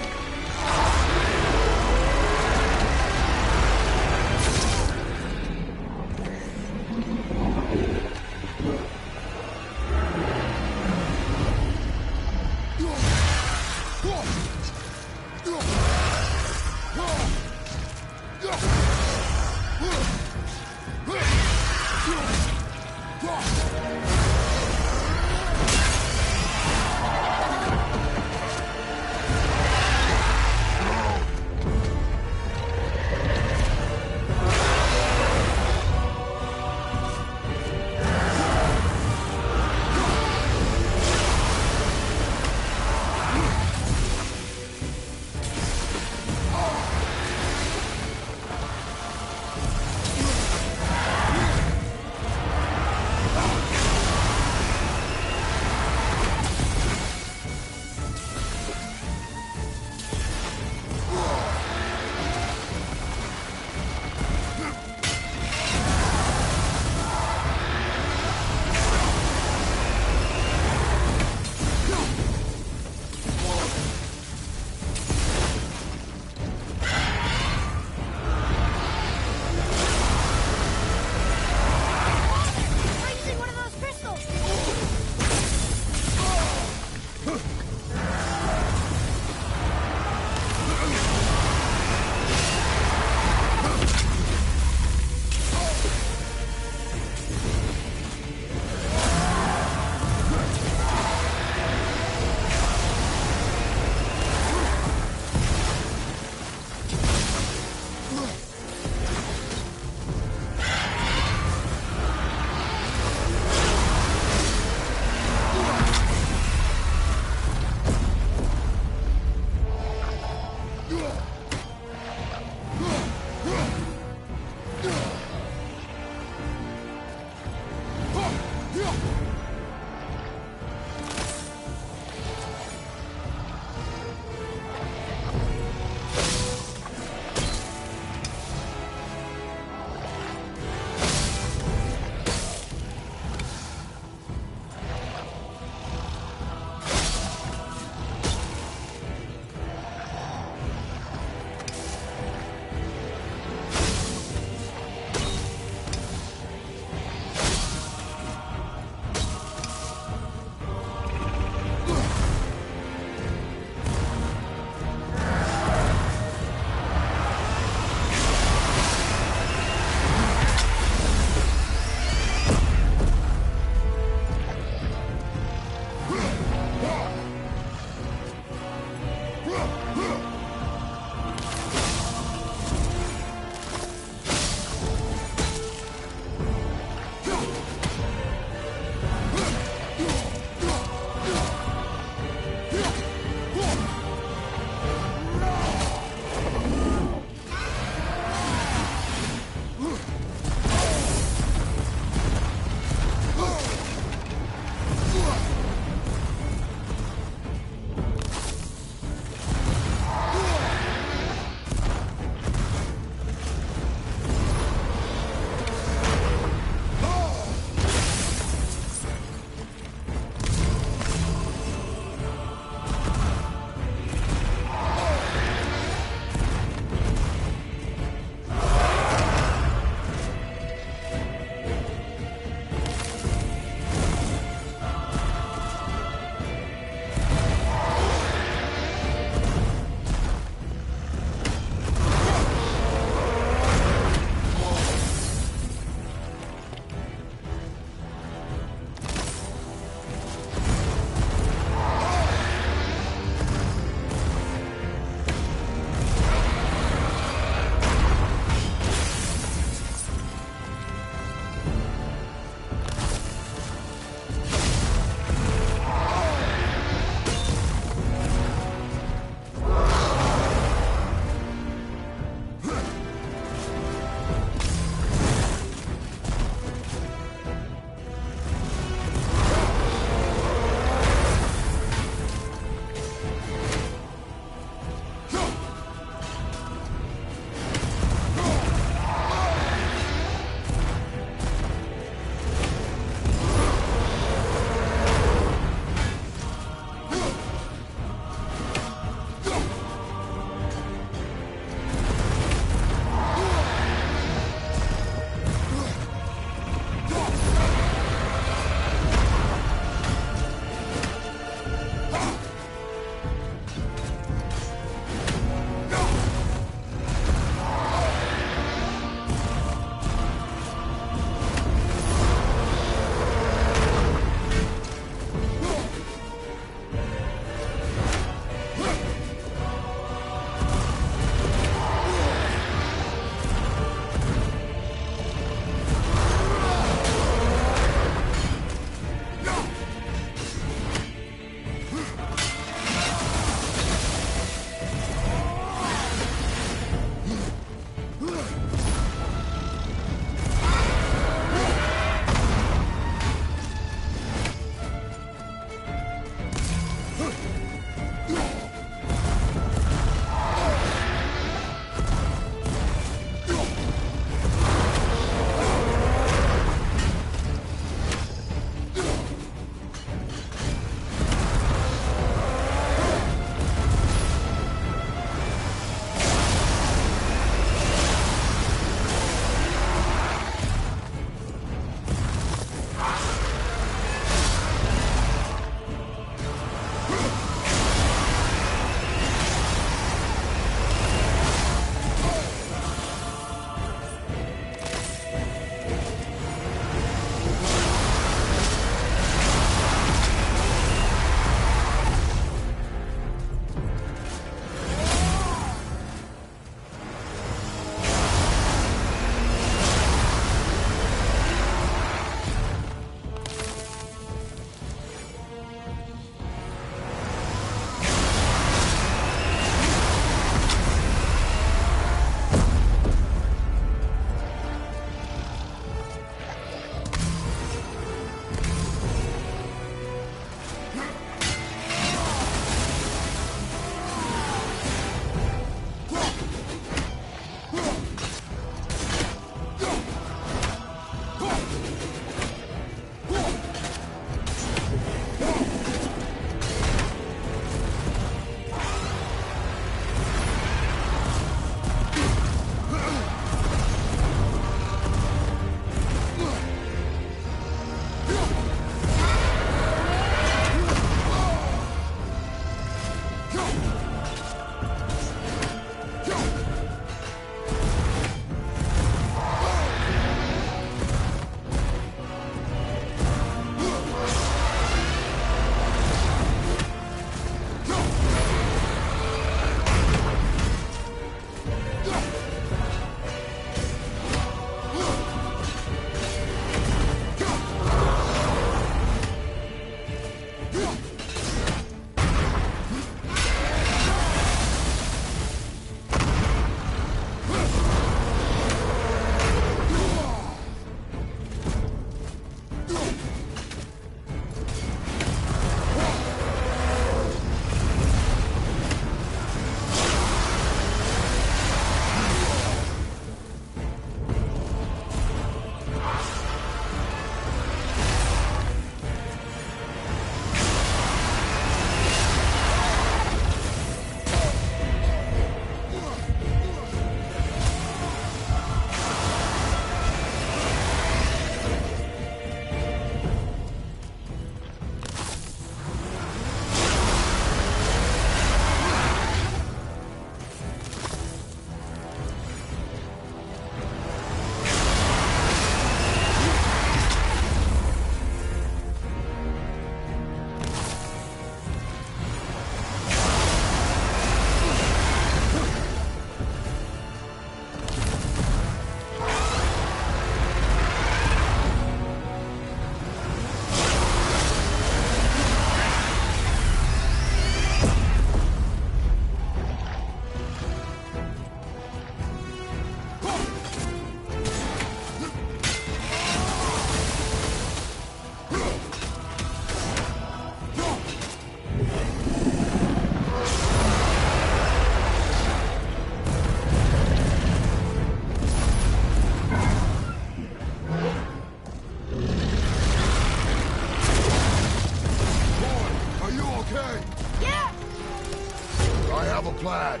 have a plan.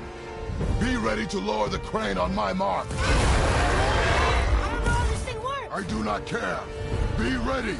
Be ready to lower the crane on my mark. I don't know how this thing works. I do not care. Be ready.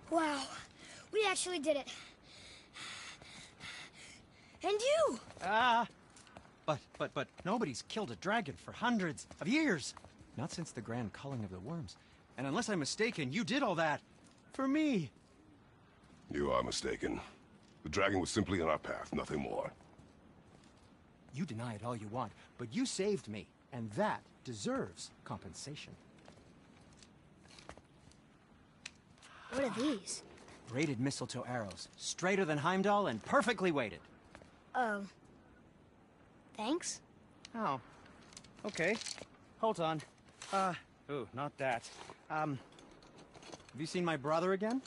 Wow, we actually did it. And you! But nobody's killed a dragon for hundreds of years. Not since the grand culling of the worms. And unless I'm mistaken, you did all that for me. You are mistaken. The dragon was simply in our path, nothing more. You deny it all you want, but you saved me, and that deserves compensation. What are these? Braided mistletoe arrows, straighter than Heimdall and perfectly weighted. Oh. Thanks? Oh. Okay. Hold on. Ooh, not that. Have you seen my brother again?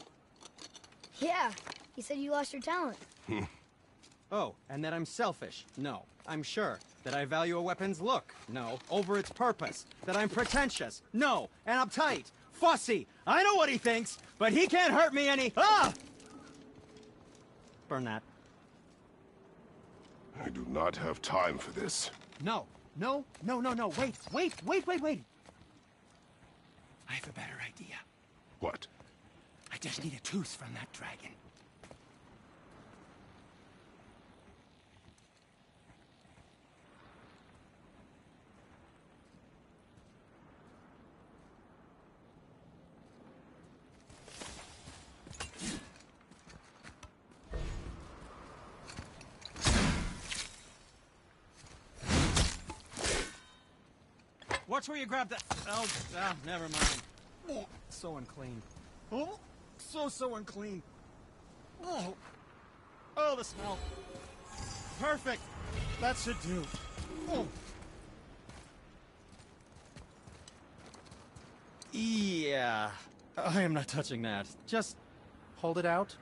Yeah, he said you lost your talent. Oh, and that I'm selfish? No, I'm sure. That I value a weapon's look? No, over its purpose. That I'm pretentious? No, and uptight. Fussy. I know what he thinks, but he can't hurt me any. Ah! Burn that. I do not have time for this. No. Wait. I have a better idea. What? I just need a tooth from that dragon. Watch where you grab that. Oh, never mind. Oh, so unclean. Oh, so unclean. Oh, the smell. Perfect. That should do. Yeah, I am not touching that. Just hold it out.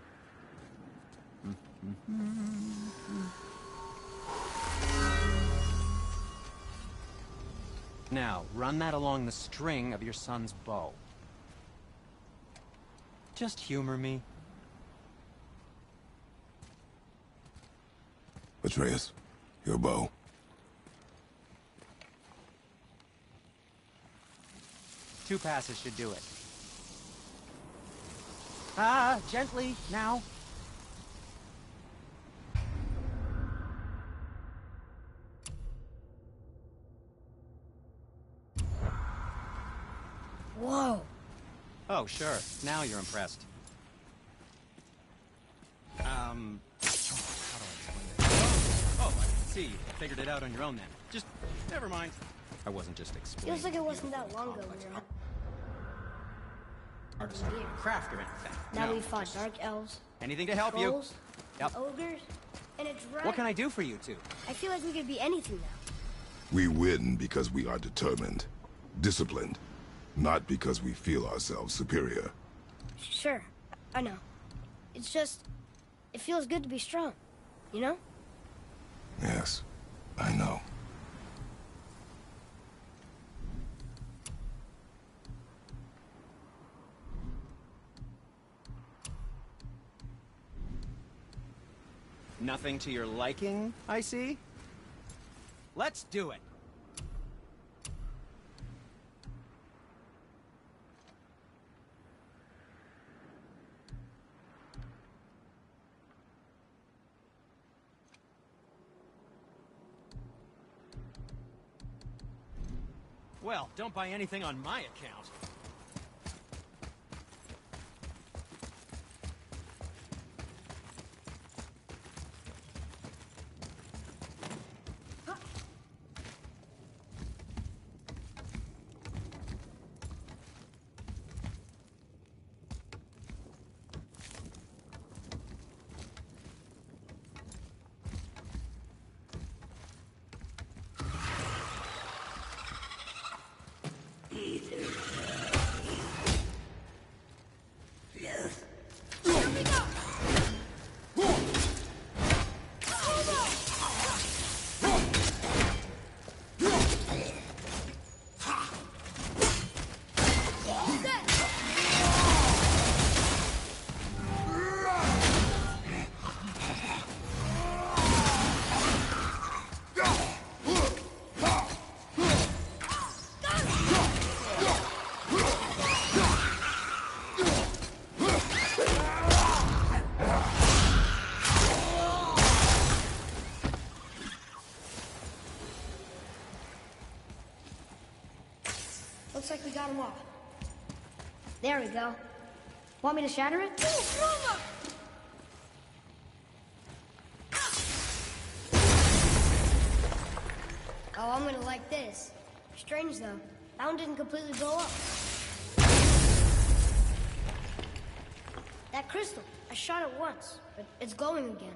Now, run that along the string of your son's bow. Just humor me. Atreus, your bow. Two passes should do it. Ah, gently, now. Whoa. Oh, sure. Now you're impressed. How do I explain this? Oh, I see. You figured it out on your own then. Just, never mind. I wasn't just explaining. Feels like it wasn't that long ago we were on. Artist, craft or anything. Now No, we fought just dark elves, anything to help you. trolls, Yep. ogres, and a dragon. What can I do for you two? I feel like we could be anything now. We win because we are determined, disciplined, not because we feel ourselves superior. Sure, I know. It's just, it feels good to be strong, you know? Yes, I know. Nothing to your liking, I see? Let's do it. Well, don't buy anything on my account. Looks like we got him off. There we go. Want me to shatter it? Oh, I'm gonna like this. Strange though, that one didn't completely blow up. That crystal, I shot it once, but it's glowing again.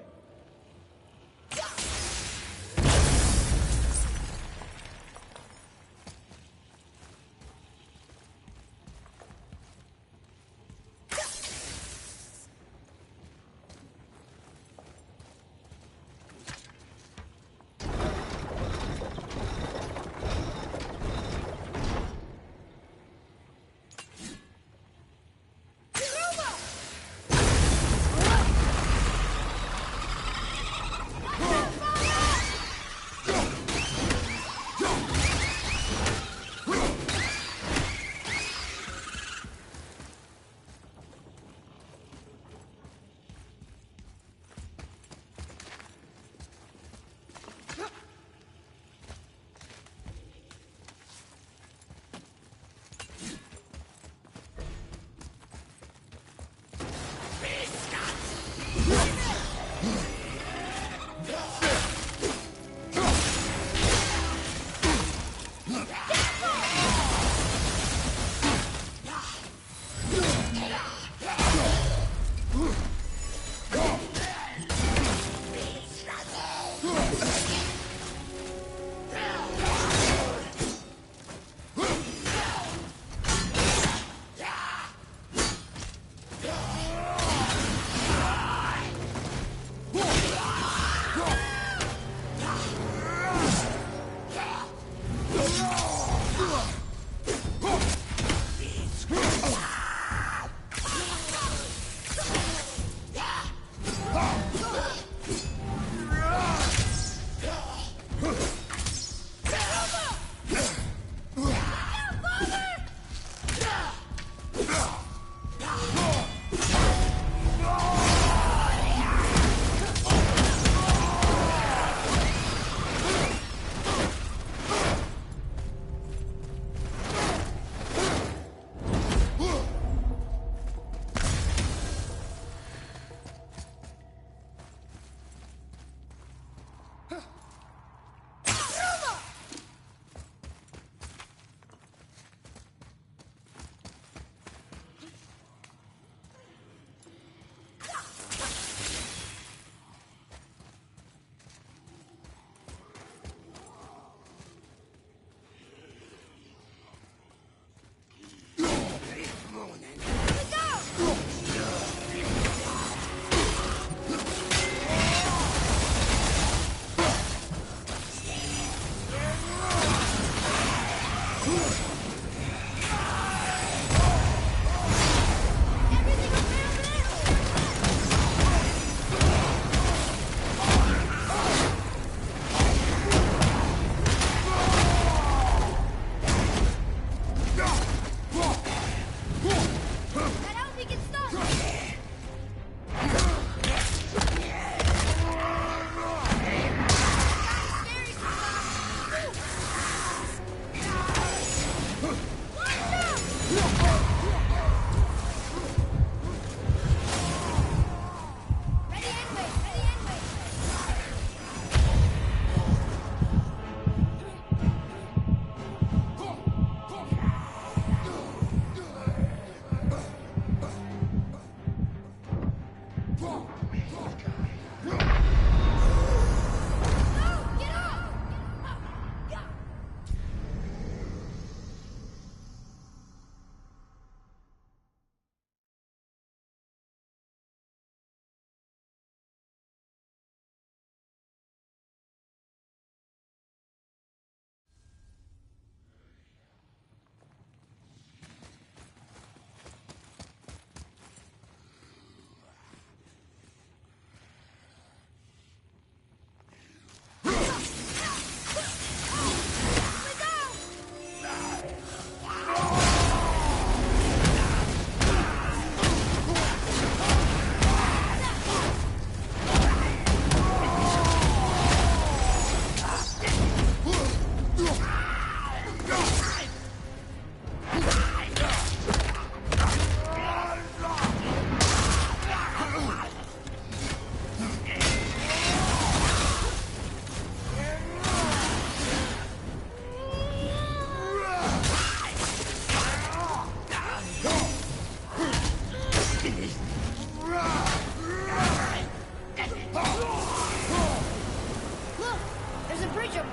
There's a bridge over there.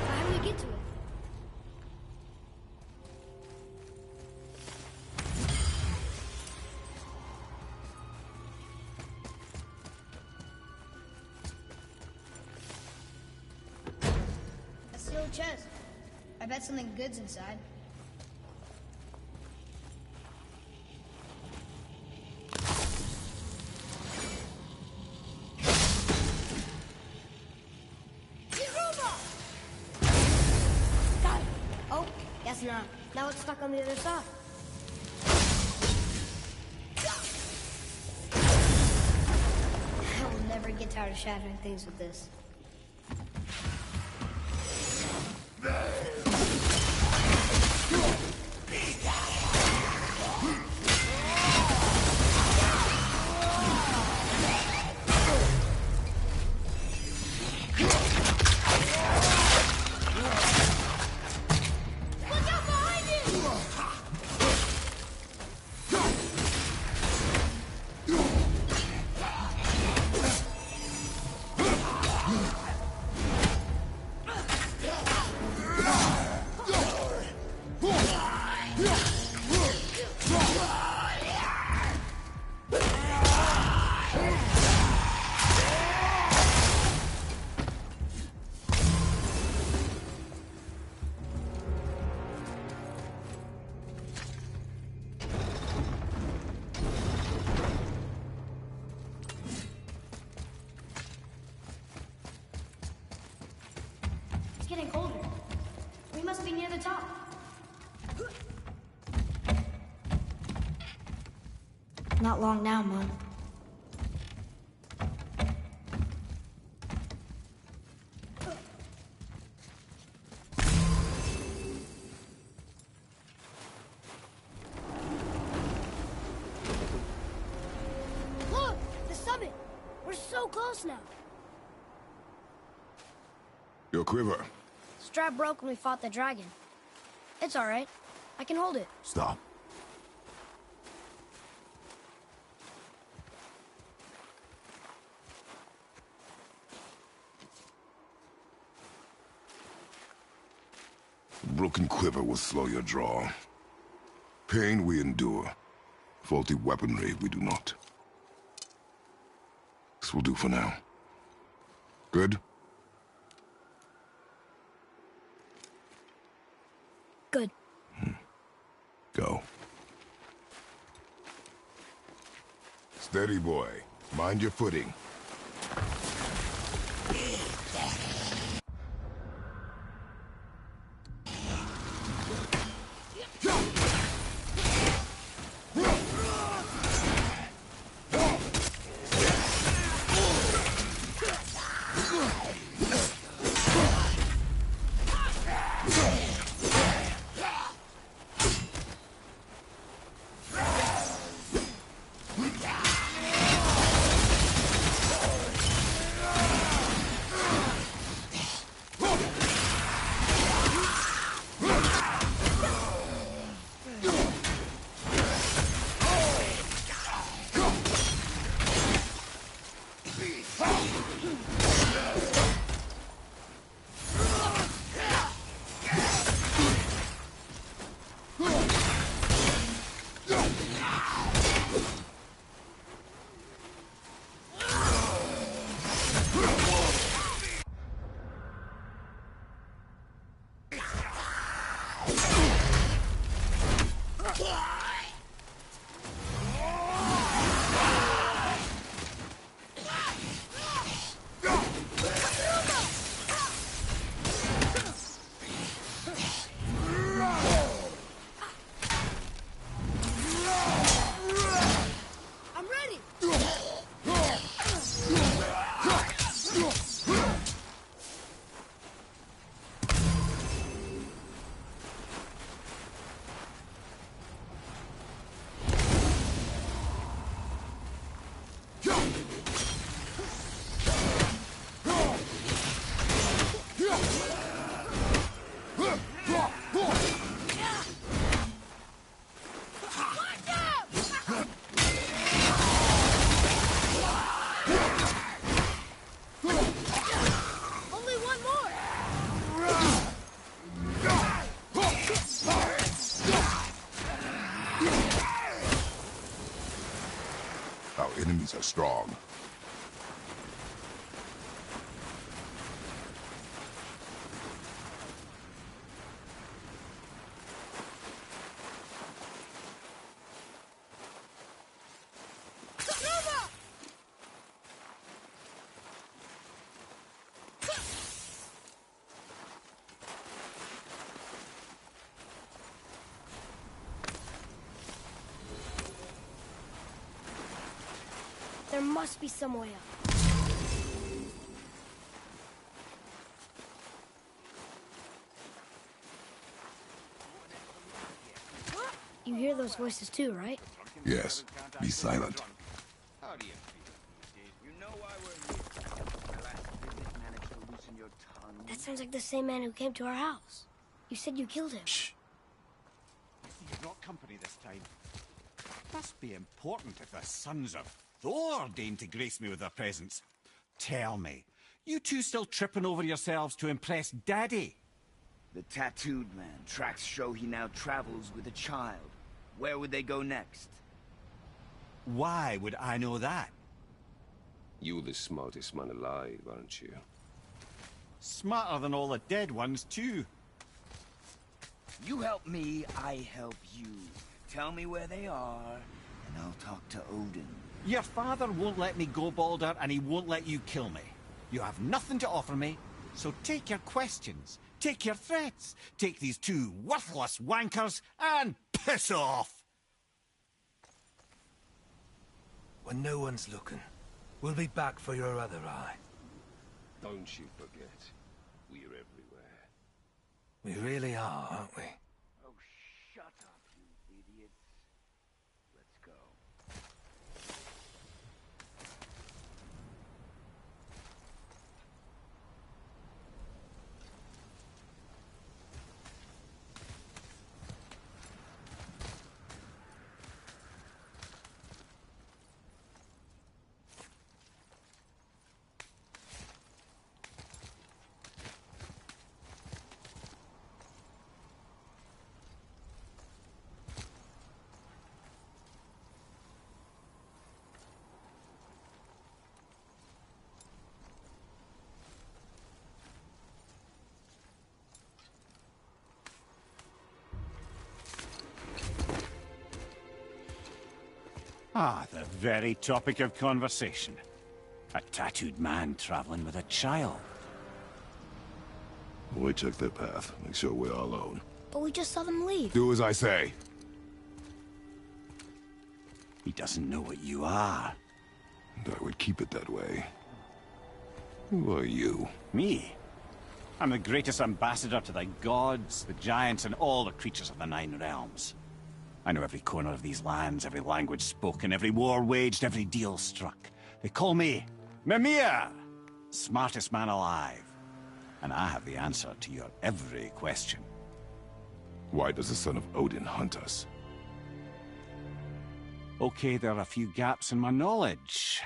How do we get to it? That's the old chest. I bet something good's inside. Got it. Oh, guess not. Now it's stuck on the other side. I will never get tired of shattering things with this. It's getting colder. We must be near the top. Not long now, Mom. Look! The summit! We're so close now. Your quiver. Strap broke when we fought the dragon. It's all right. I can hold it. Stop. A broken quiver will slow your draw. Pain we endure. Faulty weaponry we do not. This will do for now. Good? Good. Go. Steady, boy. Mind your footing. are strong. There must be some way up. You hear those voices too, right? Yes, be silent. How do you feel these days? You know why we're here. My last visit managed to loosen your tongue. That sounds like the same man who came to our house. You said you killed him. Shh. You've got company this time. Must be important if the sons of Thor deign to grace me with their presence. Tell me, you two still tripping over yourselves to impress Daddy? The tattooed man. Tracks show he now travels with a child. Where would they go next? Why would I know that? You're the smartest man alive, aren't you? Smarter than all the dead ones, too. You help me, I help you. Tell me where they are, and I'll talk to Odin. Your father won't let me go, Baldur, and he won't let you kill me. You have nothing to offer me, so take your questions, take your threats, take these two worthless wankers, and piss off! When no one's looking, we'll be back for your other eye. Don't you forget, we're everywhere. We really are, aren't we? Oh, shut up, you idiots. Let's go. Ah, the very topic of conversation. A tattooed man traveling with a child. We check their path. Make sure we're all alone. But we just saw them leave. Do as I say. He doesn't know what you are. And I would keep it that way. Who are you? Me? I'm the greatest ambassador to the gods, the giants, and all the creatures of the Nine Realms. I know every corner of these lands, every language spoken, every war waged, every deal struck. They call me Mimir, smartest man alive. And I have the answer to your every question. Why does the son of Odin hunt us? Okay, there are a few gaps in my knowledge.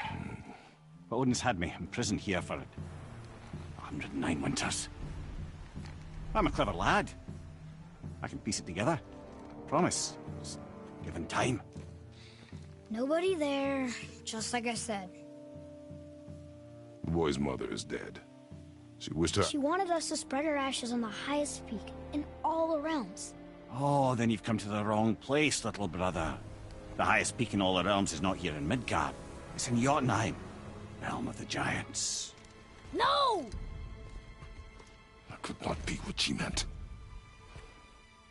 But Odin's had me imprisoned here for 109 winters. I'm a clever lad. I can piece it together. Promise. Just given time. Nobody there, just like I said. The boy's mother is dead. She wished her... She wanted us to spread her ashes on the highest peak in all the realms. Oh, then you've come to the wrong place, little brother. The highest peak in all the realms is not here in Midgard. It's in Jotunheim, realm of the giants. No! That could not be what she meant.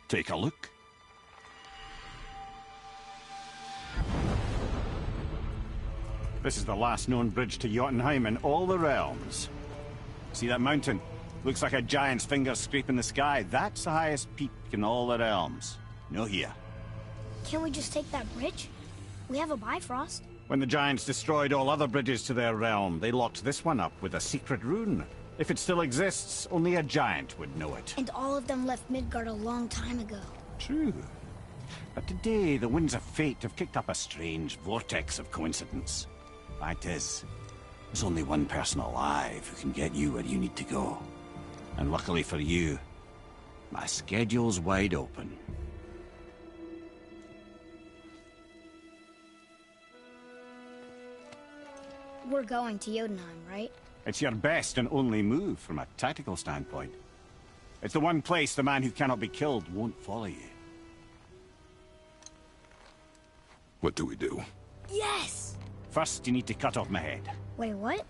Take a look. This is the last known bridge to Jotunheim in all the realms. See that mountain? Looks like a giant's finger scraping the sky. That's the highest peak in all the realms. No here. Can't we just take that bridge? We have a Bifrost. When the giants destroyed all other bridges to their realm, they locked this one up with a secret rune. If it still exists, only a giant would know it. And all of them left Midgard a long time ago. True. But today, the winds of fate have kicked up a strange vortex of coincidence. Fact is, there's only one person alive who can get you where you need to go. And luckily for you, my schedule's wide open. We're going to Jotunheim, right? It's your best and only move from a tactical standpoint. It's the one place the man who cannot be killed won't follow you. What do we do? Yes! First, you need to cut off my head. Wait, what?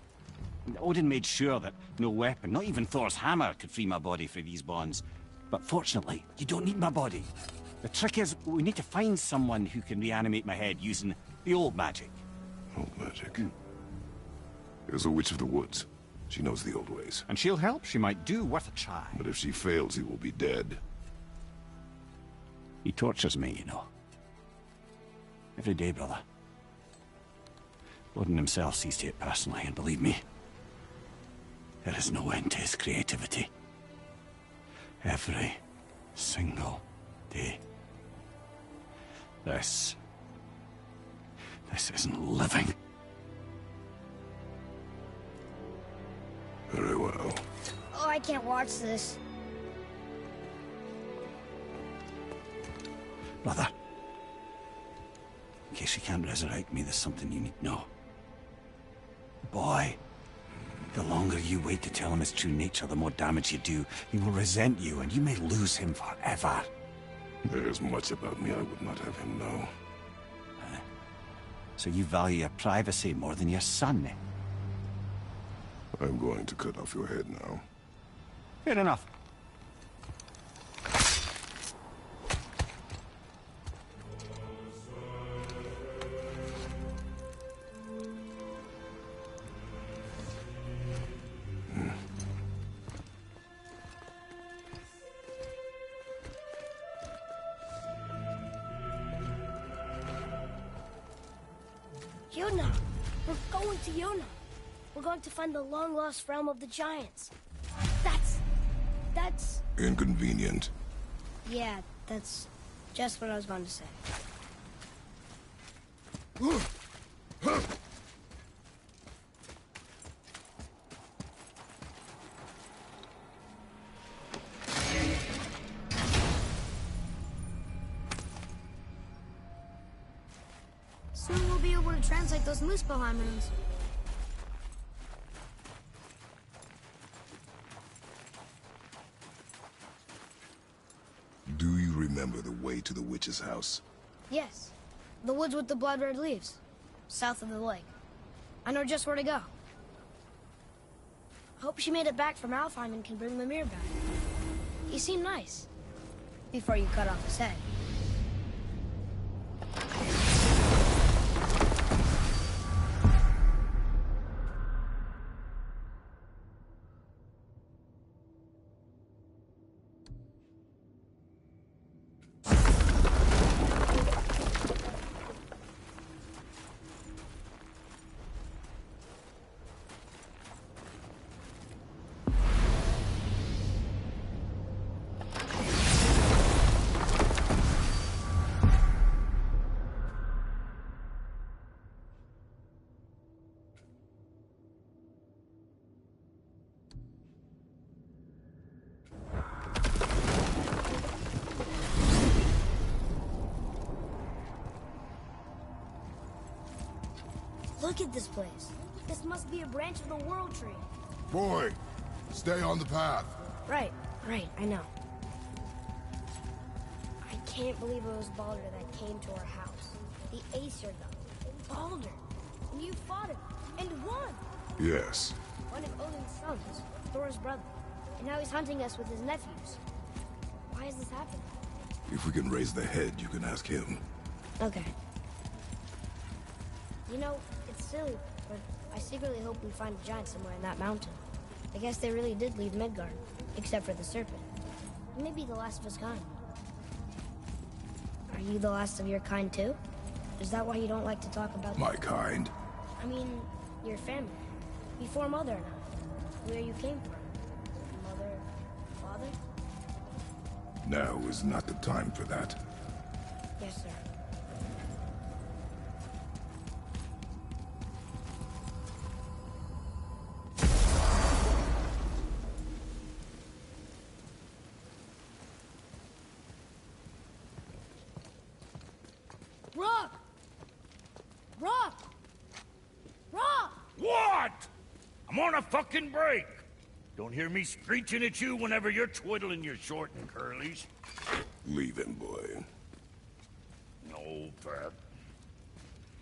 Odin made sure that no weapon, not even Thor's hammer, could free my body from these bonds. But fortunately, you don't need my body. The trick is, we need to find someone who can reanimate my head using the old magic. Old magic. There's a witch of the woods. She knows the old ways. And she'll help. She might do worth a try. But if she fails, he will be dead. He tortures me, you know. Every day, brother. Odin himself sees to it personally, and believe me, there is no end to his creativity. Every single day. This isn't living. Very well. Oh, I can't watch this. Brother, in case you can't resurrect me, there's something you need to know. Boy, the longer you wait to tell him his true nature, the more damage you do. He will resent you, and you may lose him forever. There's much about me I would not have him know. So you value your privacy more than your son, eh? I'm going to cut off your head now. Fair enough. Jotunheim! We're going to Jotunheim! We're going to find the long-lost realm of the giants. That's... Inconvenient. Yeah, that's just what I was going to say. Soon we'll be able to translate those Muspelheim runes. Do you remember the way to the witch's house? Yes. The woods with the blood-red leaves. South of the lake. I know just where to go. Hope she made it back from Alfheim and can bring Mimir back. He seemed nice. Before you cut off his head. Look at this place. This must be a branch of the World Tree. Boy, stay on the path. Right, I know. I can't believe it was Baldur that came to our house. The Aesir, though. Baldur. And you fought him. And won. Yes. One of Odin's sons, Thor's brother. And now he's hunting us with his nephews. Why is this happening? If we can raise the head, you can ask him. Okay. You know, it's silly, but I secretly hope we find a giant somewhere in that mountain. I guess they really did leave Midgard, except for the serpent. Maybe the last of his kind. Are you the last of your kind, too? Is that why you don't like to talk about... My kind? I mean, your family. Before Mother and I. Where you came from. Mother... Father? Now is not the time for that. Yes, sir. Rock! Rock! Rock! What? on a fucking break. Don't hear me screeching at you whenever you're twiddling your short and curlies. Leave him, boy. No, Pat.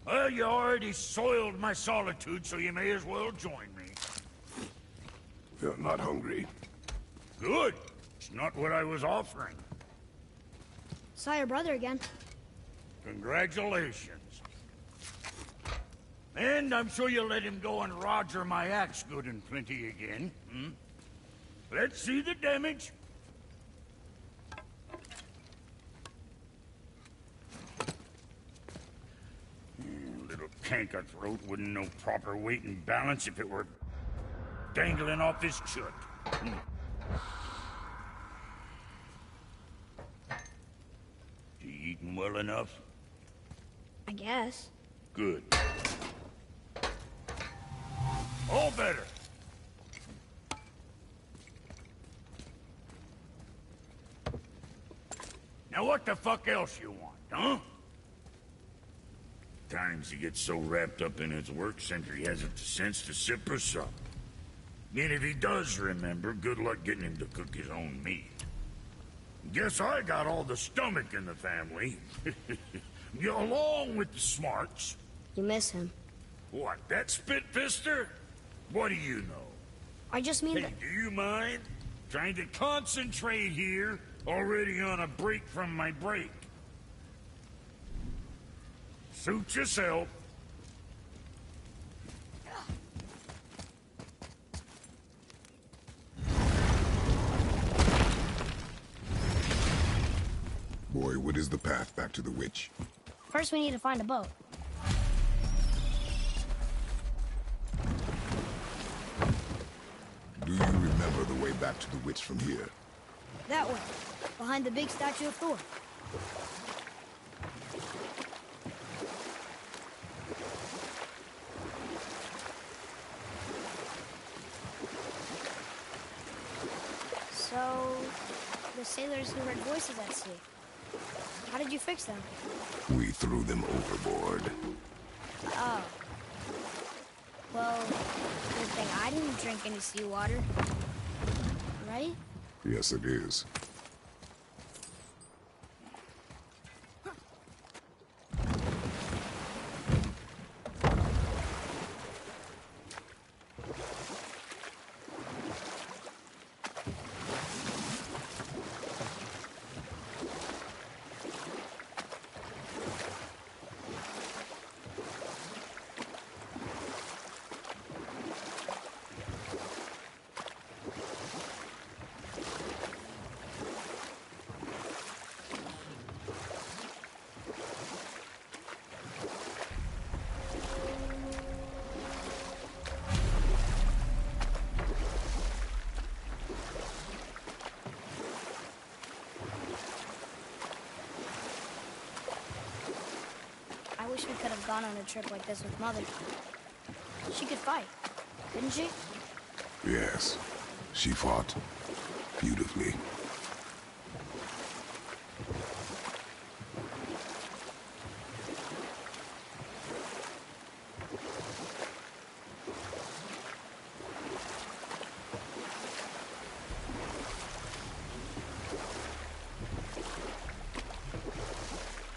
Well, you already soiled my solitude, so you may as well join me. You're not hungry. Good. It's not what I was offering. Saw your brother again. Congratulations. And I'm sure you'll let him go and roger my axe good and plenty again. Hmm? Let's see the damage. Little canker throat wouldn't know proper weight and balance if it were dangling off his chut. You eating well enough? I guess. Good. All better. Now what the fuck else you want, huh? Times he gets so wrapped up in his work center he hasn't the sense to sip or sup. And if he does remember, good luck getting him to cook his own meat. Guess I got all the stomach in the family. Along with the smarts. You miss him. What, that spit-fister? What do you know? I just mean Hey, that... do you mind? Trying to concentrate here, already on a break from my break. Suit yourself. Boy, what is the path back to the witch? First we need to find a boat. Do you remember the way back to the witch from here? That way. Behind the big statue of Thor. So... the sailors who heard voices at sea. How did you fix them? We threw them overboard. Oh. Well, good thing I didn't drink any seawater. Right? Yes, it is. I wish we could have gone on a trip like this with Mother. She could fight, couldn't she? Yes. She fought beautifully.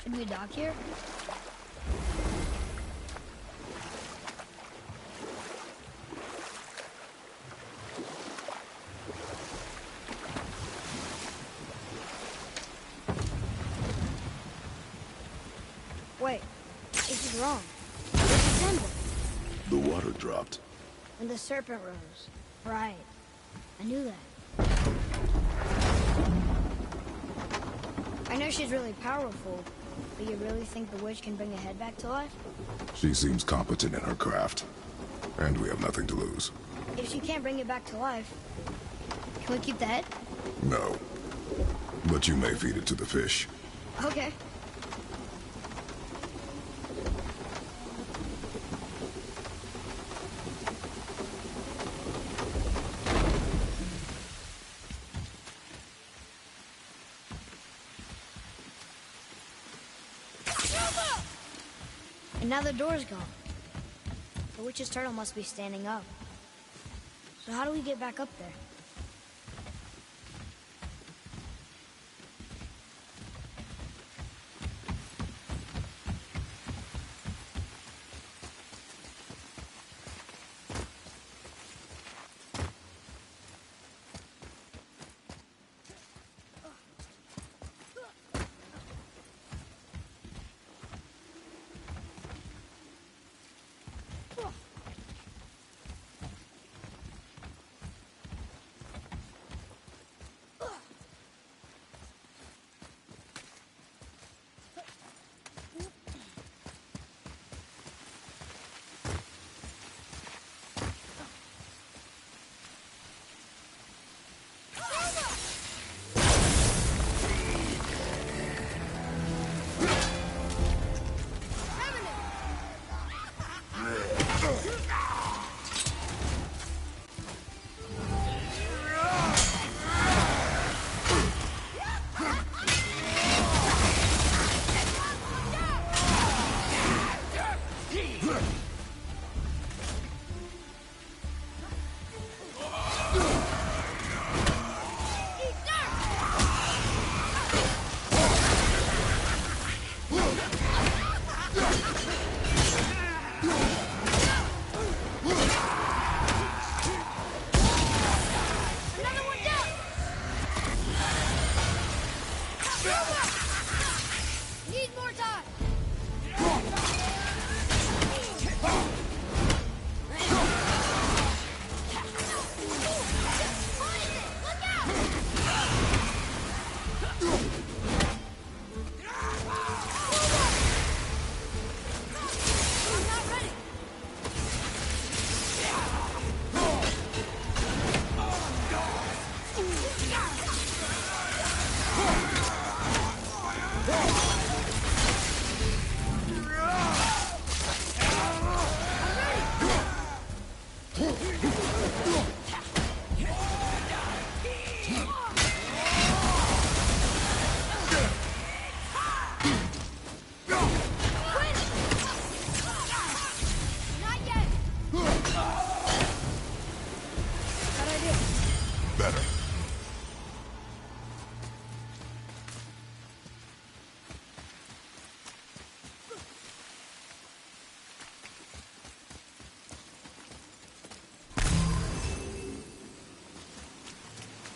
Should we dock here? Wait, this is wrong. This is ended. The water dropped. And the serpent rose. Right. I knew that. I know she's really powerful, but you really think the witch can bring a head back to life? She seems competent in her craft. And we have nothing to lose. If she can't bring it back to life, can we keep the head? No. But you may feed it to the fish. Okay. And now the door's gone. The witch's turtle must be standing up. So how do we get back up there?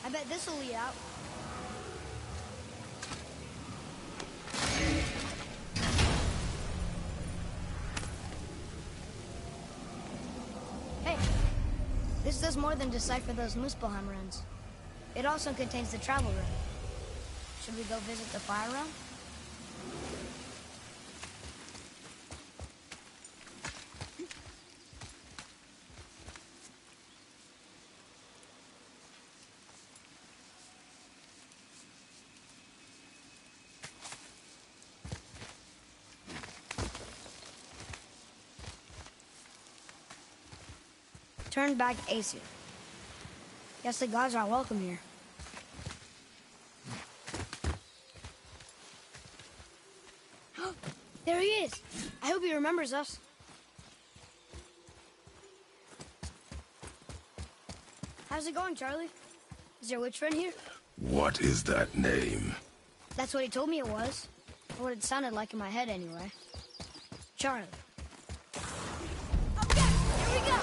I bet this'll lead out. Hey, this does more than decipher those Muspelheim runes. It also contains the travel rune. Should we go visit the fire realm? Turn back Aesir. Guess the gods are welcome here. There he is! I hope he remembers us. How's it going, Charlie? Is your witch friend here? What is that name? That's what he told me it was. Or what it sounded like in my head, anyway. Charlie. Okay, here we go!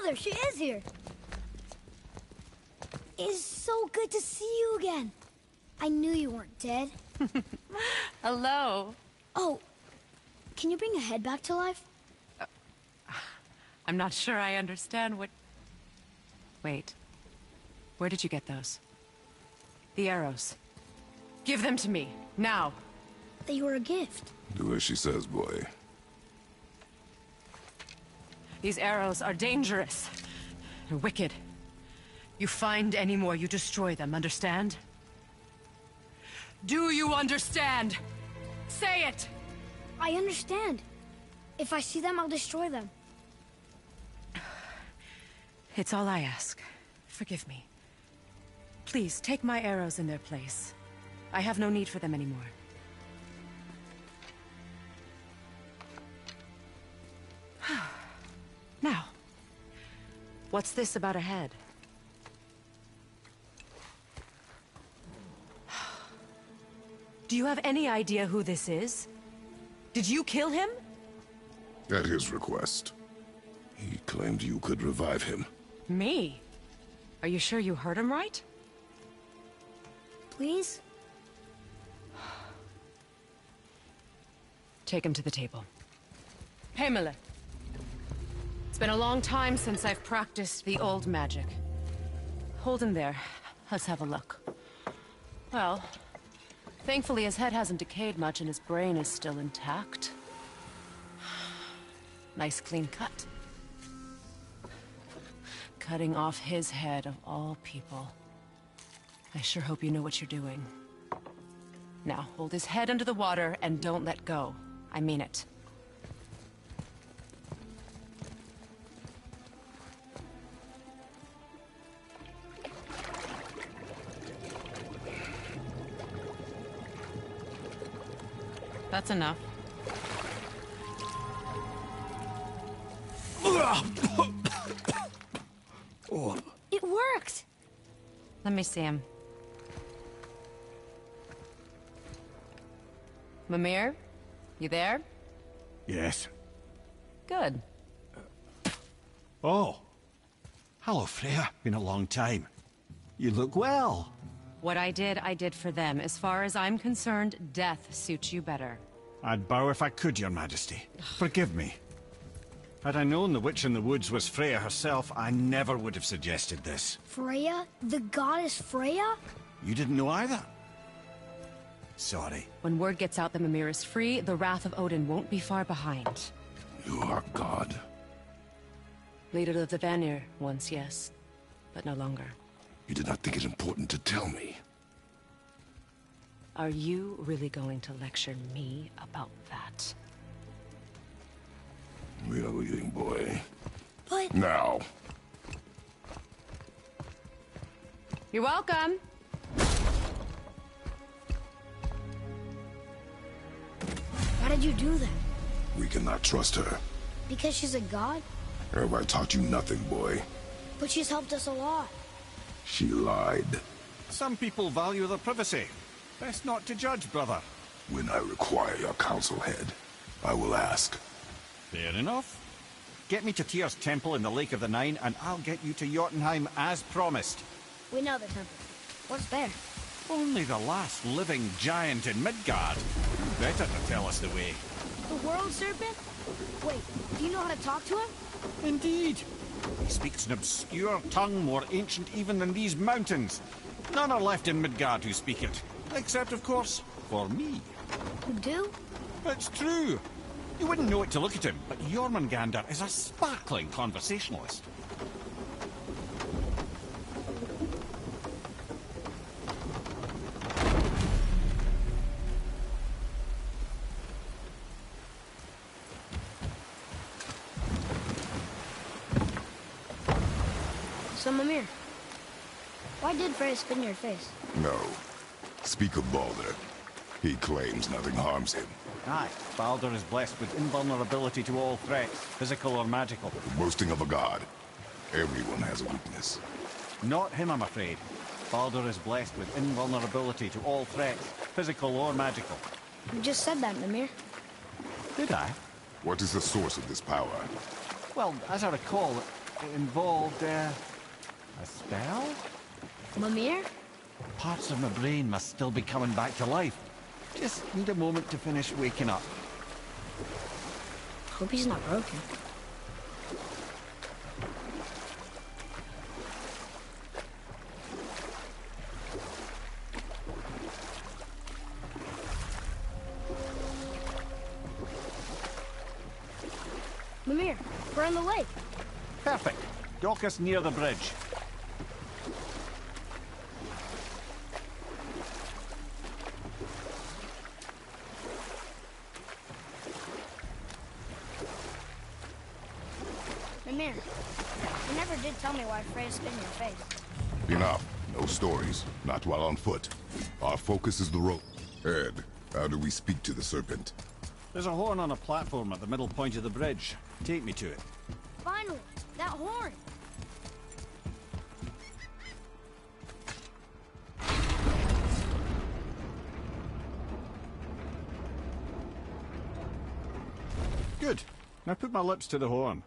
Mother, she is here. It's so good to see you again. I knew you weren't dead. Hello. Oh, can you bring a head back to life? I'm not sure I understand what... Wait. Where did you get those? The arrows. Give them to me, now. They were a gift. Do as she says, boy. These arrows are dangerous. They're wicked. You find any more, you destroy them, understand? Do you understand? Say it! I understand. If I see them, I'll destroy them. It's all I ask. Forgive me. Please, take my arrows in their place. I have no need for them anymore. Now, what's this about a head? Do you have any idea who this is? Did you kill him? At his request. He claimed you could revive him. Me? Are you sure you heard him right? Please? Take him to the table. Pamela. It's been a long time since I've practiced the old magic. Hold him there. Let's have a look. Well, thankfully his head hasn't decayed much and his brain is still intact. Nice clean cut. Cutting off his head of all people. I sure hope you know what you're doing. Now, hold his head under the water and don't let go. I mean it. That's enough. It worked! Let me see him. Mimir? You there? Yes. Good. Oh. Hello, Freya. Been a long time. You look well. What I did for them. As far as I'm concerned, death suits you better. I'd bow if I could, Your Majesty. Forgive me. Had I known the witch in the woods was Freya herself, I never would have suggested this. Freya? The goddess Freya? You didn't know either? Sorry. When word gets out that Mimir is free, the wrath of Odin won't be far behind. You are God. Leader of the Vanir, once, yes. But no longer. You did not think it important to tell me. Are you really going to lecture me about that? We are leaving, boy. But... Now. You're welcome. Why did you do that? We cannot trust her. Because she's a god? Have I taught you nothing, boy? But she's helped us a lot. She lied. Some people value their privacy. Best not to judge, brother. When I require your council head, I will ask. Fair enough. Get me to Tyr's temple in the Lake of the Nine, and I'll get you to Jotunheim as promised. We know the temple. What's there? Only the last living giant in Midgard. Who better to tell us the way? The world serpent? Wait, do you know how to talk to him? Indeed. He speaks an obscure tongue more ancient even than these mountains. None are left in Midgard who speak it. Except, of course, for me. You do? It's true. You wouldn't know it to look at him, but Jormungandr is a sparkling conversationalist. So, Mimir, why did Freya spit in your face? No. Speak of Baldur. He claims nothing harms him. Aye, Baldur is blessed with invulnerability to all threats, physical or magical. The boasting of a god. Everyone has a weakness. Not him, I'm afraid. Baldur is blessed with invulnerability to all threats, physical or magical. You just said that, Mimir. Did I? What is the source of this power? Well, as I recall, it involved, a spell? Mimir? Parts of my brain must still be coming back to life. Just need a moment to finish waking up. Hope he's not broken. Mimir, we're on the lake. Perfect. Dock us near the bridge. Mimir, you never did tell me why Freya spit in your face. Enough. No stories. Not while on foot. Our focus is the road. Ed, how do we speak to the serpent? There's a horn on a platform at the middle point of the bridge. Take me to it. Finally, that horn. Good. Now put my lips to the horn.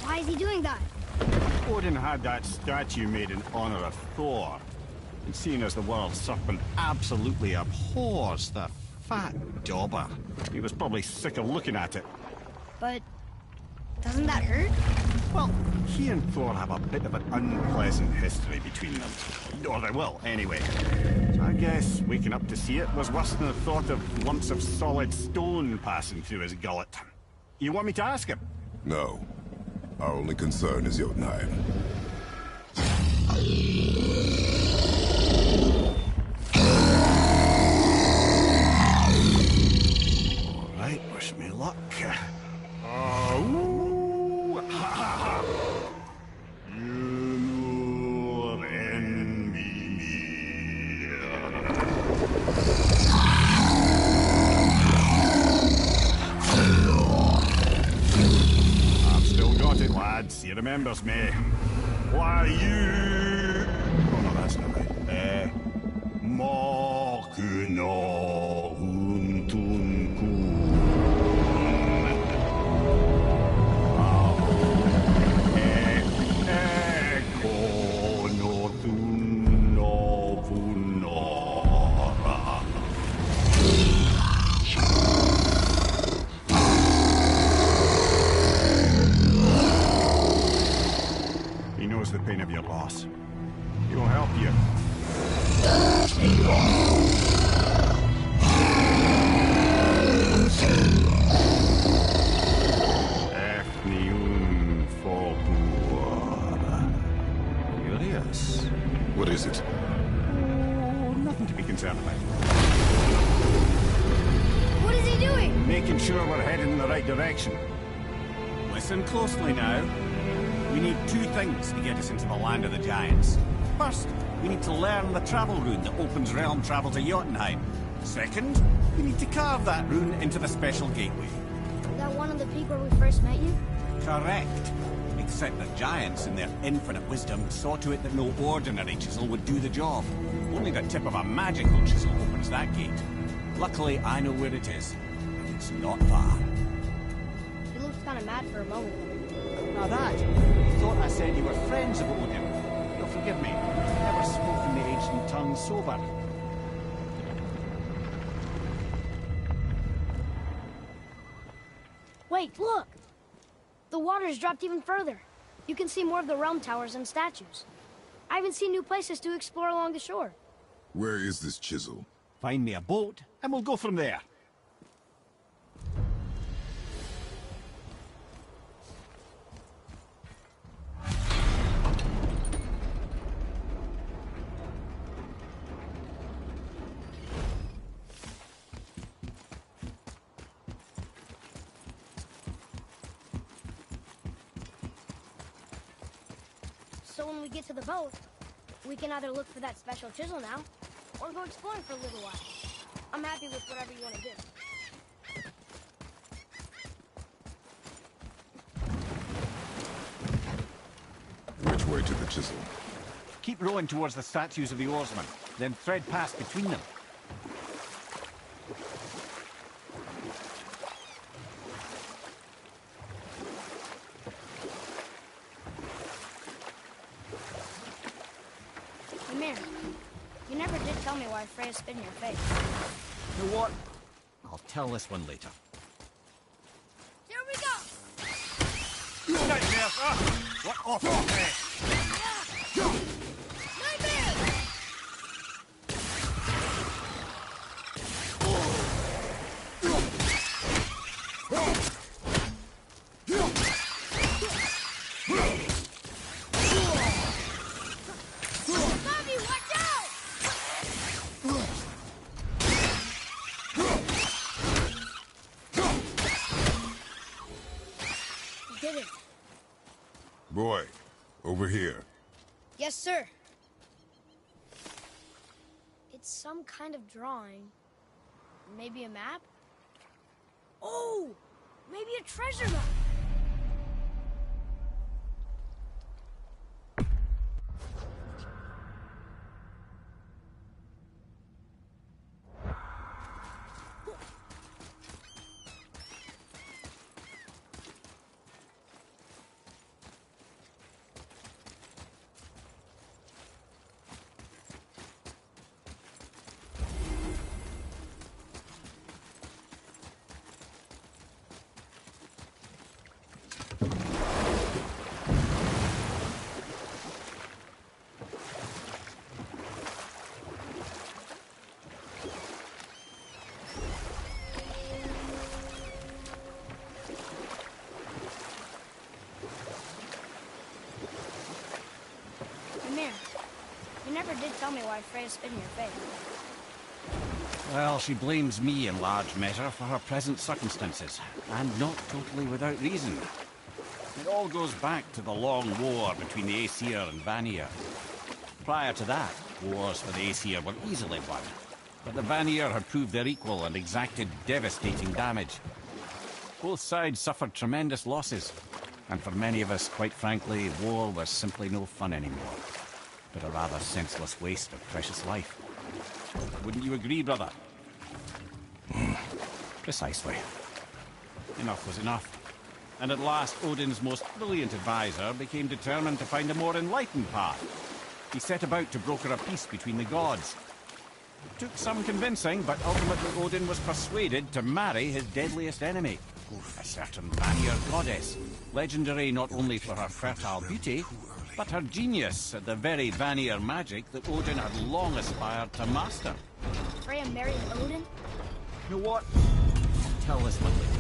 Why is he doing that? Odin had that statue made in honor of Thor. And seeing as the world serpent absolutely abhors the fat dauber, he was probably sick of looking at it. But doesn't that hurt? Well, he and Thor have a bit of an unpleasant history between them. Or they will, anyway. So I guess waking up to see it was worse than the thought of lumps of solid stone passing through his gullet. You want me to ask him? No. Our only concern is Jotunheim. All right, wish me luck. Ooh, ha, ha, ha. You're in me. I've still got it, lads. He remembers me. Why you? Oh no, that's not right. Makuna huntunku. He knows the pain of your loss. He will help you. Efniun Folkur. Curious. What is it? Oh, nothing to be concerned about. What is he doing? Making sure we're heading in the right direction. Listen closely now. We need two things to get us into the land of the giants. First, we need to learn the travel rune that opens realm travel to Jotunheim. Second, we need to carve that rune into the special gateway. Is that one of the peak where we first met you? Correct. Except the giants, in their infinite wisdom, saw to it that no ordinary chisel would do the job. Only the tip of a magical chisel opens that gate. Luckily, I know where it is. And it's not far. He looked kind of mad for a moment. Now that, you thought I said you were friends of Odin. You'll forgive me. I've never spoken the ancient tongue sober. Wait, look! The water's dropped even further. You can see more of the realm towers and statues. I even see new places to explore along the shore. Where is this chisel? Find me a boat, and we'll go from there. So when we get to the boat, we can either look for that special chisel now, or go exploring for a little while. I'm happy with whatever you want to do. Which way to the chisel? Keep rowing towards the statues of the oarsmen, then thread past between them. Amir, you never did tell me why Freya spit in your face. You know what? I'll tell this one later. Here we go! Nightmare! What awful mess! Nightmare! Bobby, watch out! You did it. Boy, over here. Yes, sir. It's some kind of drawing. Maybe a map? Oh! Maybe a treasure map! Amir, you never did tell me why Freya spit in your face. Well, she blames me in large measure for her present circumstances, and not totally without reason. It all goes back to the long war between the Aesir and Vanir. Prior to that, wars for the Aesir were easily won, but the Vanir had proved their equal and exacted devastating damage. Both sides suffered tremendous losses, and for many of us, quite frankly, war was simply no fun anymore, but a rather senseless waste of precious life. Wouldn't you agree, brother? Precisely. Enough was enough. And at last, Odin's most brilliant advisor became determined to find a more enlightened path. He set about to broker a peace between the gods. It took some convincing, but ultimately Odin was persuaded to marry his deadliest enemy, a certain Vanir goddess, legendary not only for her fertile beauty, but her genius at the very Vanir magic that Odin had long aspired to master. Freya married Odin? You know what? I'll tell this one later.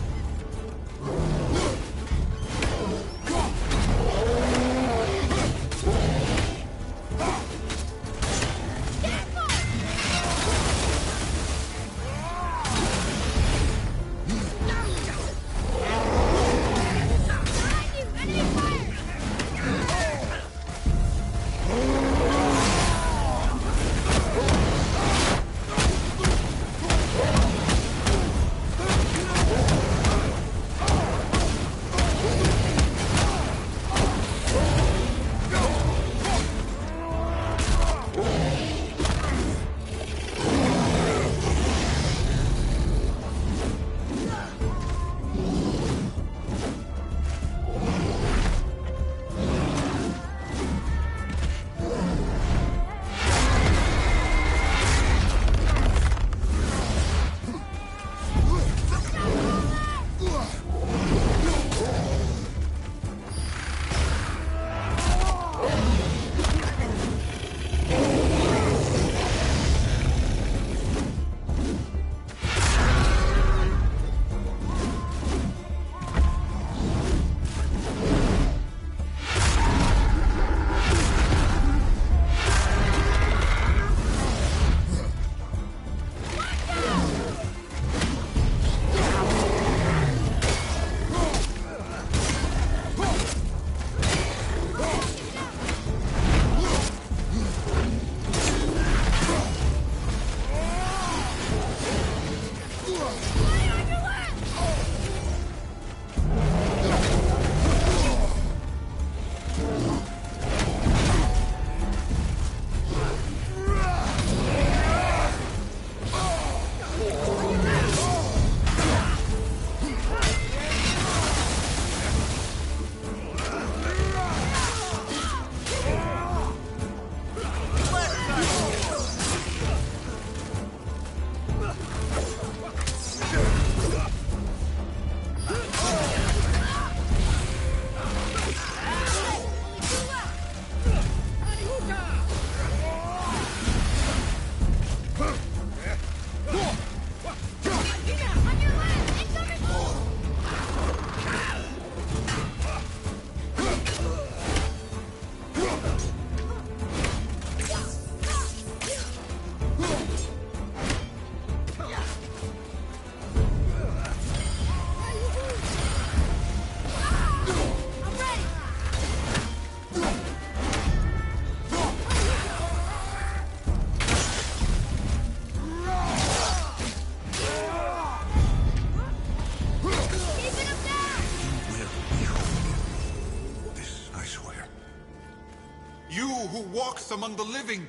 You who walks among the living.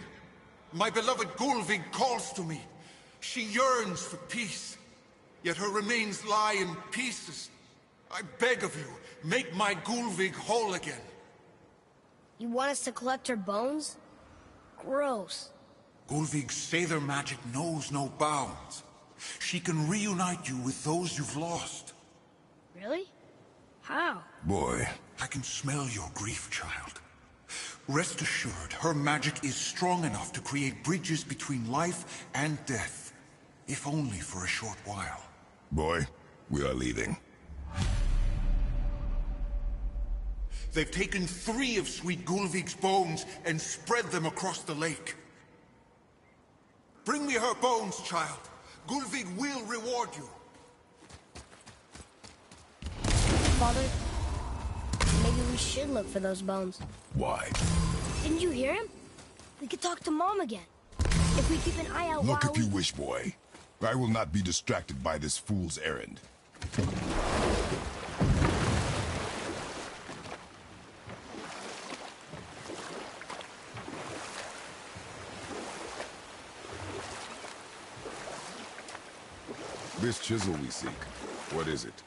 My beloved Gulvig calls to me. She yearns for peace, yet her remains lie in pieces. I beg of you, make my Gulvig whole again. You want us to collect her bones? Gross. Gulvig's Sather magic knows no bounds. She can reunite you with those you've lost. Really? How? Boy. I can smell your grief, child. Rest assured, her magic is strong enough to create bridges between life and death. If only for a short while. Boy, we are leaving. They've taken 3 of Sweet Gulvig's bones and spread them across the lake. Bring me her bones, child. Gulvig will reward you. Father, maybe we should look for those bones. Why? Didn't you hear him? We could talk to Mom again. If we keep an eye out Look while if you wish, boy. I will not be distracted by this fool's errand. This chisel we seek, what is it?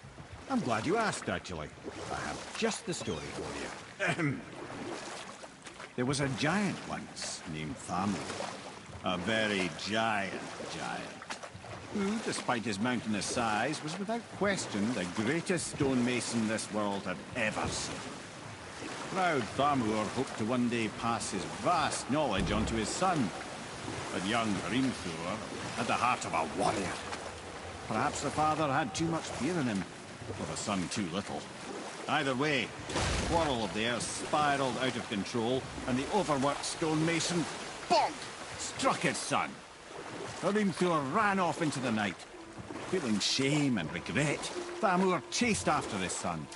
I'm glad you asked, actually. I have just the story for you. There was a giant once, named Thamur. A very giant, who, despite his mountainous size, was without question the greatest stonemason this world had ever seen. Proud Thamur hoped to one day pass his vast knowledge on to his son. But young Hrimthur had the heart of a warrior. Perhaps the father had too much fear in him, or the son too little. Either way, the quarrel of theirs spiraled out of control, and the overworked stonemason, bonk, struck his son. Hrimthur ran off into the night. Feeling shame and regret, Thamur chased after his son.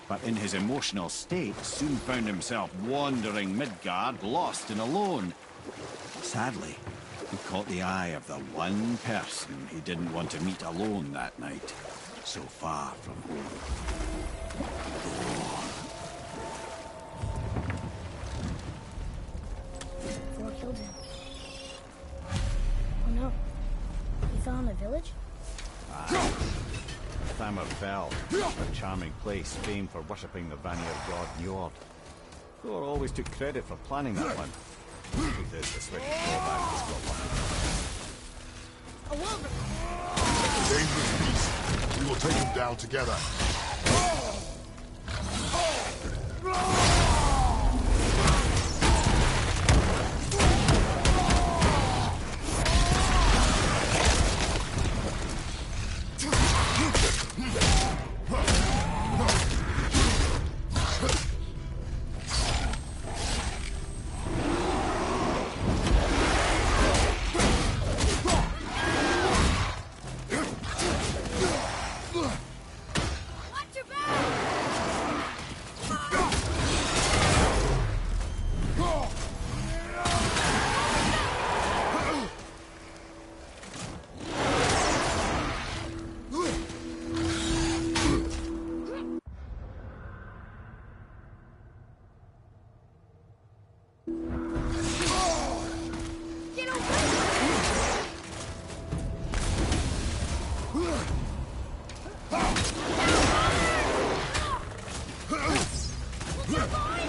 But in his emotional state, soon found himself wandering Midgard, lost and alone. Sadly, he caught the eye of the one person he didn't want to meet alone that night, so far from home. Thor killed him. Oh no. He fell in the village? Thamur fell, a charming place famed for worshipping the Vanir god Njord. Thor always took credit for planning that one. The truth is, the swift drawback just got lucky. A wolverine! Dangerous beast. We will take him down together. We're behind